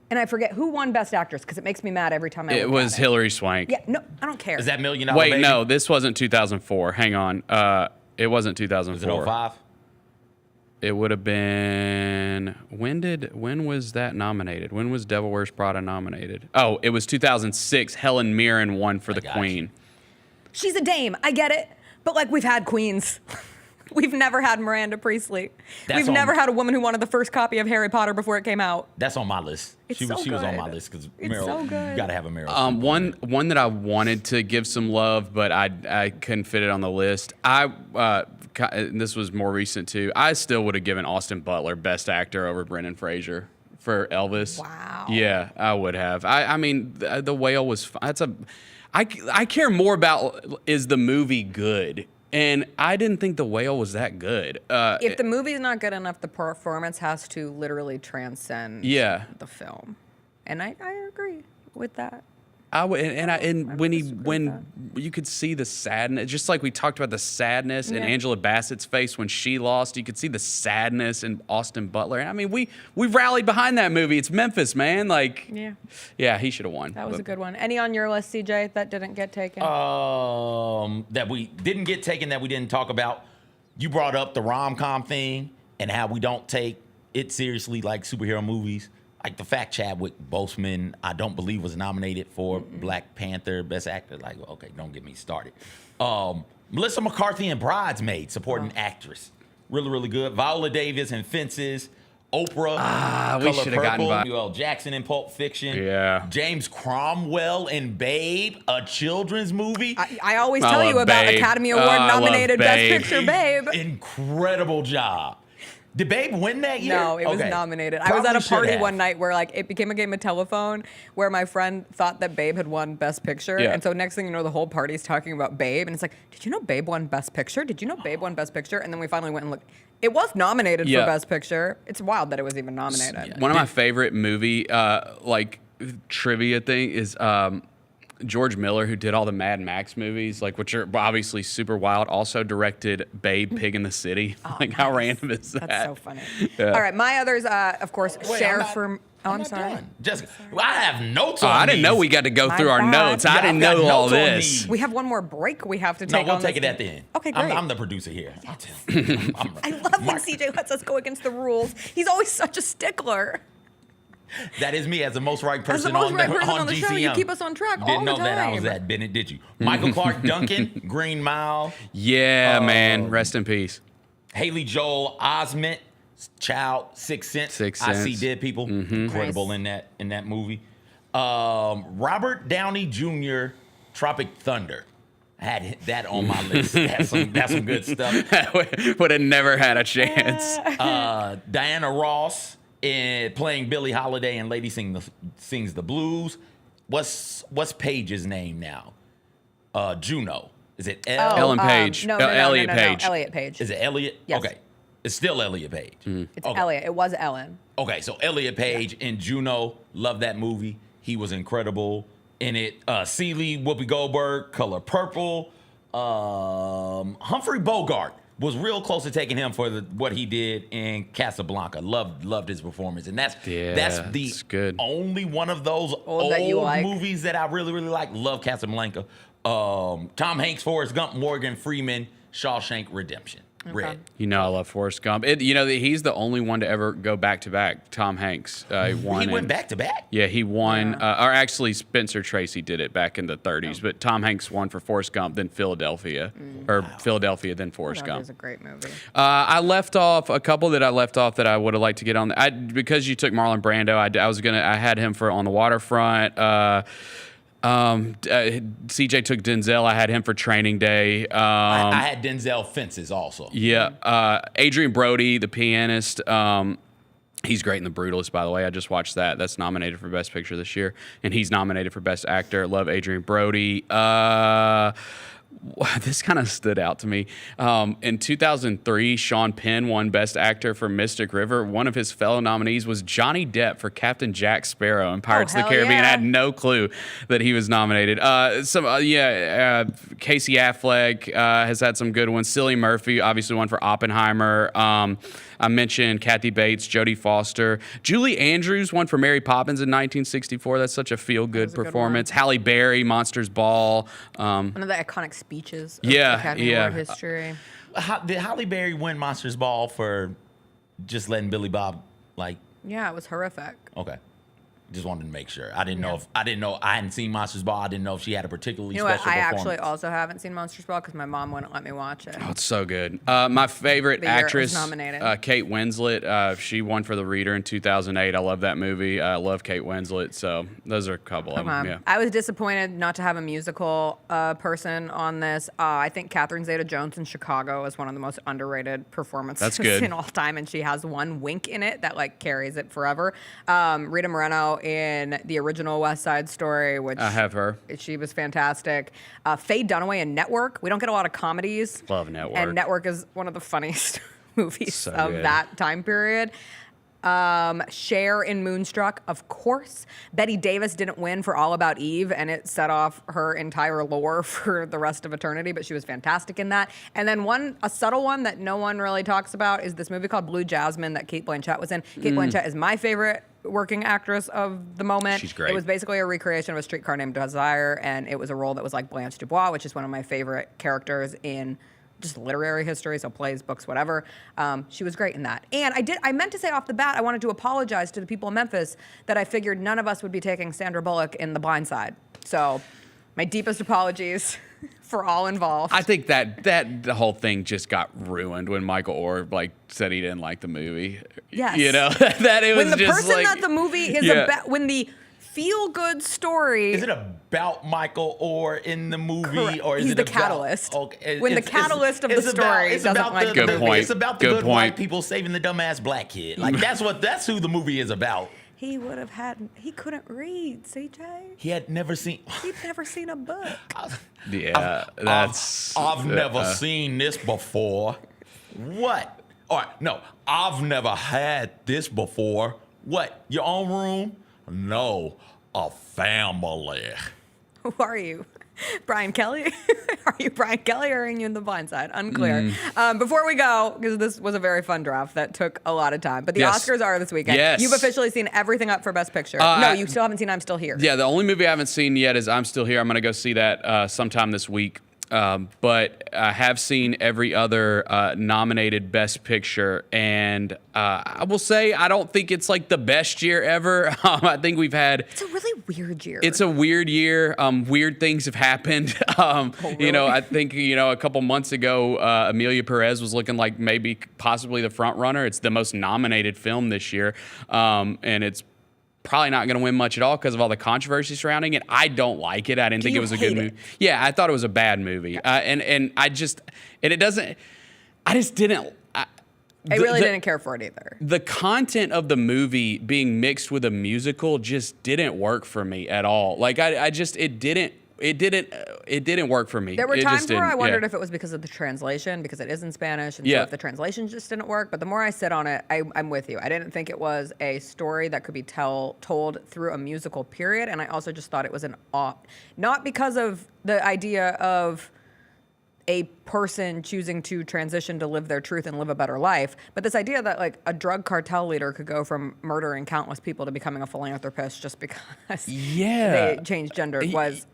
And I forget who won Best Actress because it makes me mad every time I look It was at Hilary Swank. Yeah, no, I don't care. Is that $1 Million Wait, Baby? no, this wasn't 2004. Hang on. It wasn't 2004. Was it 05? It would have been when was that nominated? When was Devil Wears Prada nominated? Oh, it was 2006. Helen Mirren won for the Queen. She's a dame. I get it. But like we've had queens. We've never had Miranda Priestley. We've never had a woman who wanted the first copy of Harry Potter before it came out. That's on my list. She was on my list because Meryl. So good. You got to have a Meryl. One that I wanted to give some love, but I couldn't fit it on the list. This was more recent too. I still would have given Austin Butler Best Actor over Brendan Fraser for Elvis. Wow. Yeah, I would have. I mean, the Whale was. I care more about is the movie good. And I didn't think The Whale was that good. If the movie's not good enough, the performance has to literally transcend the film. And I agree with that. When you could see the sadness, just like we talked about the sadness in Angela Bassett's face when she lost, you could see the sadness in Austin Butler. I mean, we rallied behind that movie. It's Memphis, man. Like, yeah, he should have won. That was a good one. Any on your list, CJ, that didn't get taken? That we didn't get taken, that we didn't talk about. You brought up the rom-com thing and how we don't take it seriously like superhero movies. Like the fact Chadwick Boseman, I don't believe was nominated for Black Panther Best Actor. Like, okay, don't get me started. Melissa McCarthy in Bridesmaids, supporting actress. Really, really good. Viola Davis in Fences. Oprah, we Color should have gotten Purple. by. Samuel Jackson in Pulp Fiction. Yeah. James Cromwell in Babe, a children's movie. I always tell you about Babe. Academy Award nominated Best Babe. Picture Babe. Incredible job. Did Babe win that year? No, it was Okay. nominated. I Probably was at a should party have. one night where like it became a game of telephone where my friend thought that Babe had won Best Picture. Yeah. And so next thing you know, the whole party's talking about Babe. And it's like, did you know Babe won Best Picture? Did you know Babe won Best Picture? And then we finally went and looked. It was nominated Yeah. for Best Picture. It's wild that it was even nominated. One of my favorite movie like trivia thing is George Miller, who did all the Mad Max movies, like which are obviously super wild, also directed Babe, Pig in the City. Like how random is that? That's so funny. Yeah. All right, my others, of course, Wait, share I'm not- from. Oh, I'm sorry. Jessica, I have notes on I didn't know these. we got to go My through our bad. notes. I Yeah, didn't I've got know all notes on this. these. We have one more break we have to No, take we'll on take this it at game. the end. Okay, great. I'm the producer here. I'll tell you. I love when CJ lets us go against the rules. He's always such a stickler. That is me as the most right As person, the most right person on on the GCM. show, you keep us on track Didn't all the know that I was time. at Bennett, did you? Michael Clark Duncan, Green Mile. Yeah, man. Rest in peace. Haley Joel Osment, Child, Sixth Sense. Sixth I See Sense. Dead People. Incredible in that movie. Robert Downey Jr., Tropic Thunder. I had that on my list. That's some good stuff. Would have never had a chance. Diana Ross playing Billie Holiday and Lady Sings the Blues. What's Paige's name now? Juno. Is it Ellen Page. No, Elliot Page. Elliot Page. Is it Elliot? Yes. Okay. It's still Elliot Page. It's Elliot. It was Ellen. Okay, so Elliot Page in Juno. Love that movie. He was incredible in it. Celie, Whoopi Goldberg, Color Purple. Humphrey Bogart was real close to taking him for what he did in Casablanca. Loved his performance, and that's the good. only one of those old that you like. movies that I really like. Love Casablanca. Tom Hanks, Forrest Gump, Morgan Freeman, Shawshank Redemption. Red. You know I love Forrest Gump. He's the only one to ever go back-to-back. Tom Hanks won. He went back-to-back? Yeah, he won. Or actually, Spencer Tracy did it back in the 30s. But Tom Hanks won for Forrest Gump, then Philadelphia. Philadelphia, then Forrest Gump. That was a great movie. I left off a couple that I left off that I would have liked to get on. Because you took Marlon Brando, I had him for On the Waterfront. CJ took Denzel. I had him for Training Day. I had Denzel Fences also. Yeah. Adrian Brody, the pianist. He's great in The Brutalist, by the way. I just watched that. That's nominated for Best Picture this year. And he's nominated for Best Actor. Love Adrian Brody. This kind of stood out to me. In 2003, Sean Penn won Best Actor for Mystic River. One of his fellow nominees was Johnny Depp for Captain Jack Sparrow in Pirates of the Caribbean. yeah. I had no clue that he was nominated. Casey Affleck has had some good ones. Cillian Murphy obviously won for Oppenheimer. I mentioned Kathy Bates, Jodie Foster. Julie Andrews won for Mary Poppins in 1964. That's such a feel-good performance. Halle Berry, Monsters Ball. One of the iconic speeches of Yeah, Academy yeah. Award history. Did Halle Berry win Monsters Ball for just letting Billy Bob Yeah, it was horrific. Okay. Just wanted to make sure. I didn't know. I hadn't seen Monsters Ball. I didn't know if she had a particularly You know what? special I performance. actually also haven't seen Monsters Ball because my mom wouldn't let me watch it. Oh, it's so good. My favorite The year it was actress, nominated. Kate Winslet. She won for The Reader in 2008. I love that movie. I love Kate Winslet. So those are a couple of them. Yeah. I was disappointed not to have a musical person on this. I think Catherine Zeta-Jones in Chicago is one of the most underrated performances That's good. in all time, and she has one wink in it that carries it forever. Rita Moreno in the original West Side Story, which I have her. She was fantastic. Faye Dunaway in Network. We don't get a lot of comedies. Love Network. And Network is one of the funniest movies So of good. that time period. Cher in Moonstruck, of course. Betty Davis didn't win for All About Eve, and it set off her entire lore for the rest of eternity, but she was fantastic in that. And then a subtle one that no one really talks about is this movie called Blue Jasmine that Cate Blanchett was in. Cate Blanchett is my favorite working actress of the moment. She's great. It was basically a recreation of A Streetcar Named Desire, and it was a role that was like Blanche Dubois, which is one of my favorite characters in just literary history, so plays, books, whatever. She was great in that. And I meant to say off the bat, I wanted to apologize to the people in Memphis that I figured none of us would be taking Sandra Bullock in The Blind Side. So my deepest apologies for all involved. I think that the whole thing just got ruined when Michael Orr said he didn't like the movie. Yes. You know that it was when the just person that the movie is when the feel-good story. Is it about Michael or in the movie? Correct. Or is He's it the about, catalyst. Okay, When the catalyst of the story it's doesn't about like the, the the movie. It's about the good white people saving the dumbass black kid. Like that's who the movie is about. He couldn't read, CJ. He'd never seen a book. Yeah, I've never seen this before. What? All right, no, I've never had this before. What? Your own room? No, a family. Who are you? Brian Kelly? Are you Brian Kelly or are you in The Blind Side? Unclear. Before we go, because this was a very fun draft that took a lot of time, but the Oscars are this weekend. Yes. You've officially seen everything up for Best Picture. No, you still haven't seen I'm Still Here. Yeah, the only movie I haven't seen yet is I'm Still Here. I'm going to go see that sometime this week. But I have seen every other nominated Best Picture, and I will say I don't think it's like the best year ever. I think we've had. It's a really weird year. It's a weird year. Weird things have happened. Really? You know, I think a couple months ago, Amelia Perez was looking like maybe possibly the front runner. It's the most nominated film this year, and it's probably not going to win much at all because of all the controversy surrounding it. I don't like it. I didn't think it was a good movie. Yeah, I thought it was a bad movie. And I just didn't. I really didn't care for it either. The content of the movie being mixed with a musical just didn't work for me at all. Like it didn't work for me. There were It times just where didn't, I wondered yeah. if it was because of the translation, because it is in Spanish, and Yeah. so if the translation just didn't work. But the more I sit on it, I'm with you. I didn't think it was a story that could be told through a musical, period. And I also just thought it was not because of the idea of a person choosing to transition to live their truth and live a better life, but this idea that like a drug cartel leader could go from murdering countless people to becoming a philanthropist just because they changed gender was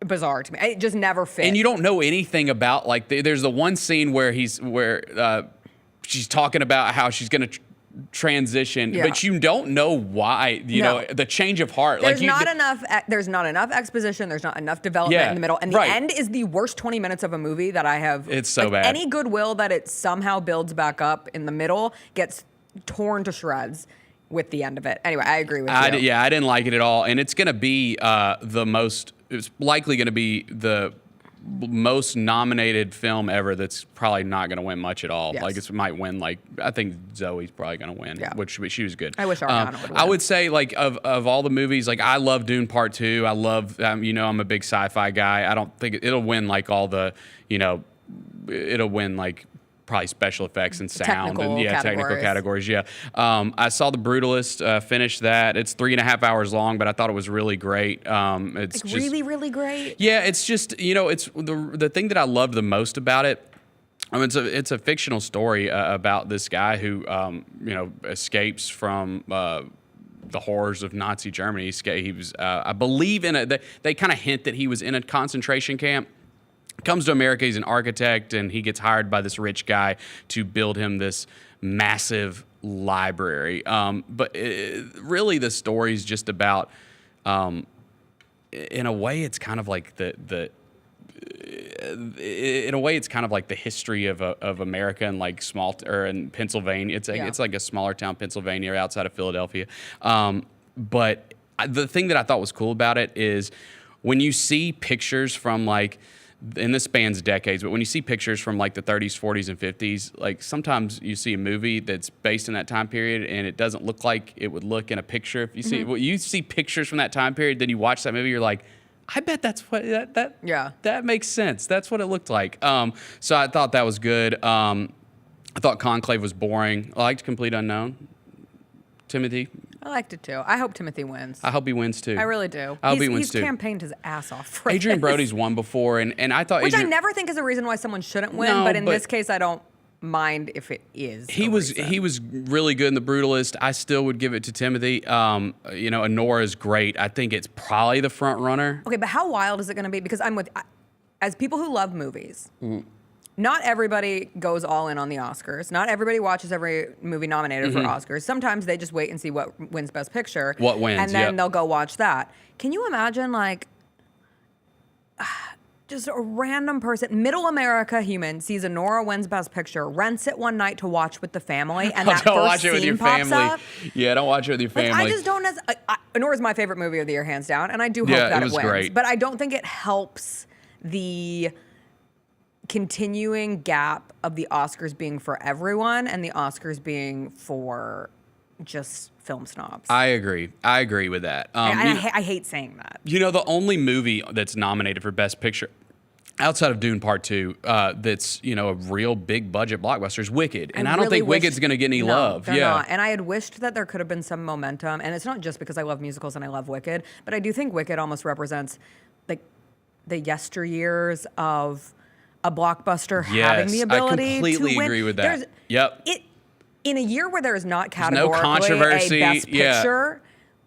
bizarre to me. It just never fit. And you don't know anything about like there's the one scene where she's talking about how she's going to transition, but you don't know why. You know the change of heart. There's not enough. There's not enough exposition. There's not enough development in the middle, and the end is the worst 20 minutes of a movie that I have. It's so bad. Any goodwill that it somehow builds back up in the middle gets torn to shreds with the end of it. Anyway, I agree with you. I didn't like it at all, and it's going to be it's likely going to be the most nominated film ever that's probably not going to win much at all. Yes. Like it might win, like I think Zoe's probably going to win, which she was good. I wish Ariana would win. I would say like of all the movies, like I love Dune Part 2. I love, I'm a big sci-fi guy. I don't think it'll win like all the, it'll win like probably special effects and sound and technical categories. Yeah. I saw The Brutalist, finished that. It's 3.5 hours long, but I thought it was really great. It's just really, really great. Yeah, it's just it's the thing that I loved the most about it. I mean, it's a fictional story about this guy who escapes from the horrors of Nazi Germany. He was, I believe, they kind of hint that he was in a concentration camp. Comes to America, he's an architect, and he gets hired by this rich guy to build him this massive library. But really, the story's just about, in a way, it's kind of like the history of America and like in Pennsylvania. It's like a smaller town, Pennsylvania, outside of Philadelphia. But the thing that I thought was cool about it is when you see pictures from like, and this spans decades, but when you see pictures from like the 30s, 40s, and 50s, like sometimes you see a movie that's based in that time period and it doesn't look like it would look in a picture. If you see, you see pictures from that time period, then you watch that movie, you're like, I bet that's what that makes sense. That's what it looked like. So I thought that was good. I thought Conclave was boring. I liked Complete Unknown. Timothy. I liked it too. I hope Timothy wins. I hope he wins too. I really do. I hope he wins too. He's campaigned his ass off for Adrian this. Brody's won before, and I thought I never think is a reason why someone shouldn't win, but in this case, I don't mind if it is. He was really good in The Brutalist. I still would give it to Timothy. Honora is great. I think it's probably the front runner. Okay, but how wild is it going to be? Because as people who love movies. Not everybody goes all in on the Oscars. Not everybody watches every movie nominated for Oscars. Sometimes they just wait and see what wins Best Picture. What wins, and then they'll go watch that. Can you imagine, like, just a random person, middle America human, sees Anora wins Best Picture, rents it one night to watch with the family, and that don't first watch it with your scene pops family. up. Yeah, don't watch it with your family. Like, I just don't. Anora's my favorite movie of the year, hands down, and I do hope that it wins. Great. But I don't think it helps the continuing gap of the Oscars being for everyone and the Oscars being for just film snobs. I agree with that. I hate saying that. You know, the only movie that's nominated for Best Picture outside of Dune Part 2 that's, you know, a real big budget blockbuster is Wicked. And I don't think Wicked's going to get any love. They're not. And I had wished that there could have been some momentum. And it's not just because I love musicals and I love Wicked, but I do think Wicked almost represents like the yesteryears of a blockbuster having the ability I completely to win. agree with that. In a year where there is not categorically controversy, a Best Picture,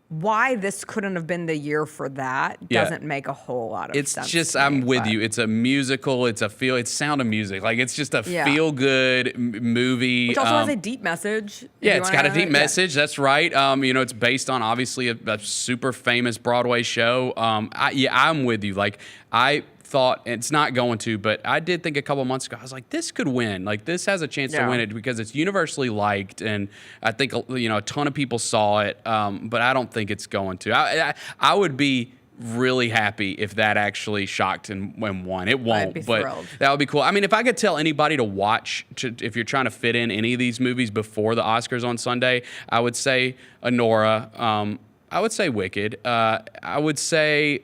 why this couldn't have been the year for that doesn't make a whole lot of sense. It's just, I'm with you. It's a musical. It's Sound of Music. Like, it's just a feel-good movie. Which also has a deep message. Yeah, it's got a deep message. That's right. You know, it's based on, obviously, a super famous Broadway show. I'm with you. Like, I thought it's not going to, but I did think a couple months ago, I was like, this could win. Like, this has a chance to win it because it's universally liked, and I think, you know, a ton of people saw it, but I don't think it's going to. I would be really happy if that actually shocked and won. It won't, but thrilled. That would be cool. I mean, if I could tell anybody to watch, if you're trying to fit in any of these movies before the Oscars on Sunday, I would say Anora. I would say Wicked. I would say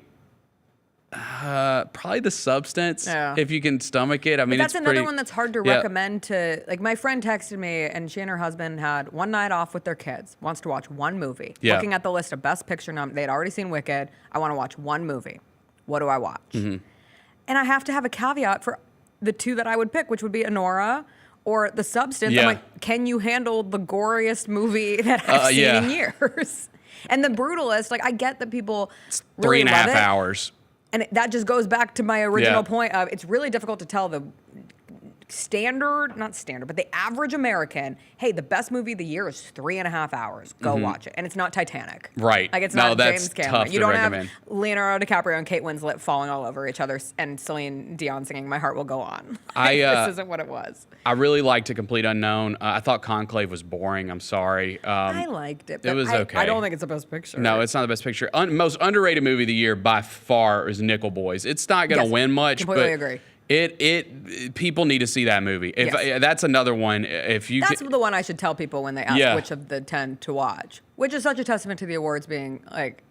probably The Substance, if you can stomach it. I mean, that's another one that's hard to recommend to, like, my friend texted me and she and her husband had one night off with their kids, wants to watch one movie. Looking at the list of Best Picture they'd already seen Wicked. I want to watch one movie. What do I watch? And I have to have a caveat for the two that I would pick, which would be Anora or The Substance. I'm like, can you handle the goriest movie that I've seen in years? And The Brutalist, like, I get that people really 3.5 hours. And that just goes back to my original point of it's really difficult to tell the but the average American, hey, the best movie of the year is 3.5 hours. Go watch it. And it's not Titanic. Right. Like, it's not James Cameron. You don't recommend. have Leonardo DiCaprio and Kate Winslet falling all over each other and Celine Dion singing My Heart Will Go On. This isn't what it was. I really liked A Complete Unknown. I thought Conclave was boring. I'm sorry. I liked it, but it was okay. I don't think it's the best picture. No, it's not the best picture. Most underrated movie of the year by far is Nickel Boys. It's not going to win much, completely but agree. People need to see that movie. That's another one. That's the one I should tell people when they ask which of the 10 to watch. Which is such a testament to the awards being like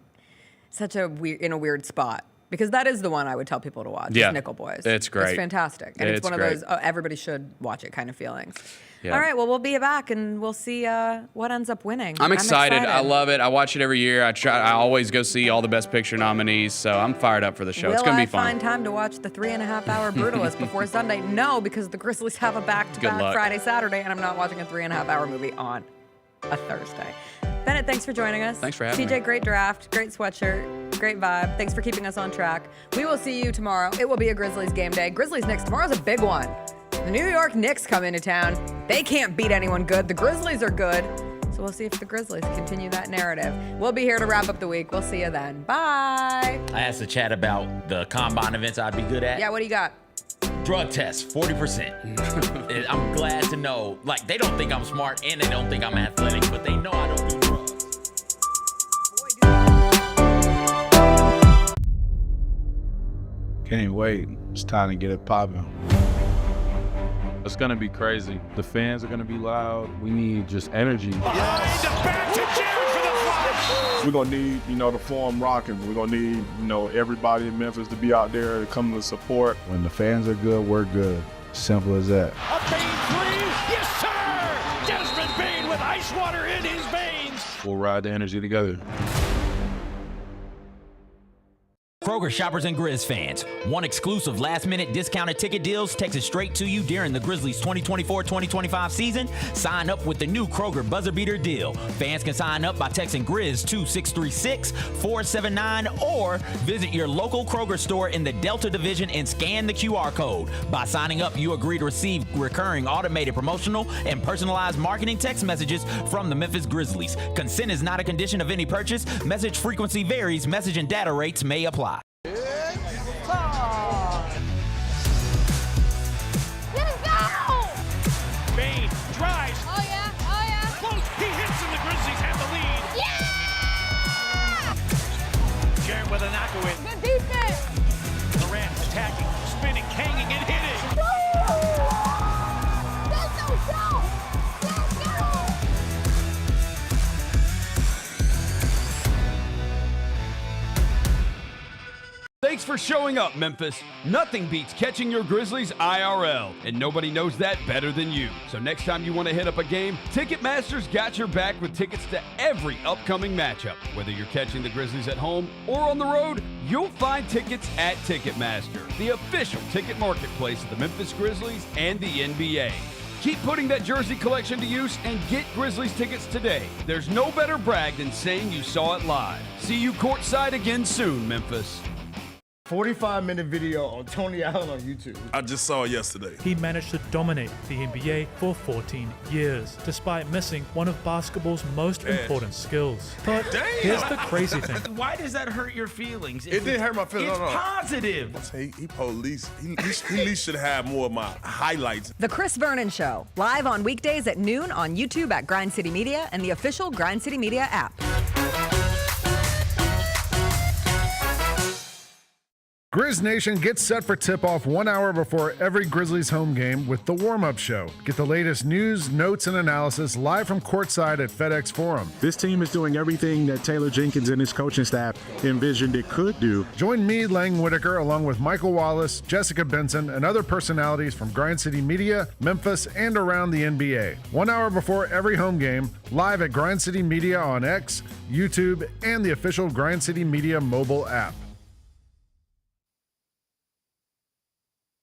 such a weird spot. Because that is the one I would tell people to watch. Yeah, Nickel Boys. It's great. It's fantastic, and it's one of those everybody should watch it kind of feelings. Yeah. All right, well, we'll be back and we'll see what ends up winning. I'm excited. I love it. I watch it every year. I always go see all the Best Picture nominees, so I'm fired up for the show. It's going to be fun. Will I find time to watch the 3.5-hour Brutalist before Sunday? No, because the Grizzlies have a back-to-back Friday, Saturday, and I'm not watching a 3.5-hour movie on a Thursday. Bennett, thanks for joining us. Thanks for having me. CJ, great draft, great sweatshirt, great vibe. Thanks for keeping us on track. We will see you tomorrow. It will be a Grizzlies game day. Grizzlies Knicks, tomorrow's a big one. The New York Knicks come into town. They can't beat anyone good. The Grizzlies are good. So we'll see if the Grizzlies continue that narrative. We'll be here to wrap up the week. We'll see you then. Bye. I asked the chat about the combine events I'd be good at. Yeah, what do you got? Drug test, 40%. I'm glad to know. Like, they don't think I'm smart and they don't think I'm athletic, but they know I don't do drugs. Can't wait. It's time to get it popping. It's gonna be crazy. The fans are gonna be loud. We need just energy. We're gonna need, the Forum rocking. We're gonna need, everybody in Memphis to be out there to come to support. When the fans are good, we're good. Simple as that. A Bane three, yes sir! Desmond Bane with ice water in his veins. We'll ride the energy together. Kroger shoppers and Grizz fans, one exclusive last-minute discounted ticket deals texted straight to you during the Grizzlies 2024-2025 season. Sign up with the new Kroger Buzzer Beater deal. Fans can sign up by texting Grizz to 636-479 or visit your local Kroger store in the Delta Division and scan the QR code. By signing up, you agree to receive recurring automated promotional and personalized marketing text messages from the Memphis Grizzlies. Consent is not a condition of any purchase. Message frequency varies. Message and data rates may apply. Thanks for showing up, Memphis. Nothing beats catching your Grizzlies IRL, and nobody knows that better than you. So next time you want to hit up a game, Ticketmaster's got your back with tickets to every upcoming matchup. Whether you're catching the Grizzlies at home or on the road, you'll find tickets at Ticketmaster, the official ticket marketplace of the Memphis Grizzlies and the NBA. Keep putting that jersey collection to use and get Grizzlies tickets today. There's no better brag than saying you saw it live. See you courtside again soon, Memphis. 45-minute video on Tony Allen on YouTube. I just saw it yesterday. He managed to dominate the NBA for 14 years, despite missing one of basketball's most important skills. But here's the crazy thing. Why does that hurt your feelings? It didn't hurt my feelings. It's positive. He at least should have more of my highlights. The Chris Vernon Show, live on weekdays at noon on YouTube at Grind City Media and the official Grind City Media app. Grizz Nation gets set for tip-off 1 hour before every Grizzlies home game with the warm-up show. Get the latest news, notes, and analysis live from courtside at FedEx Forum. This team is doing everything that Taylor Jenkins and his coaching staff envisioned it could do. Join me, Lang Whitaker, along with Michael Wallace, Jessica Benson, and other personalities from Grind City Media, Memphis, and around the NBA. 1 hour before every home game, live at Grind City Media on X, YouTube, and the official Grind City Media mobile app.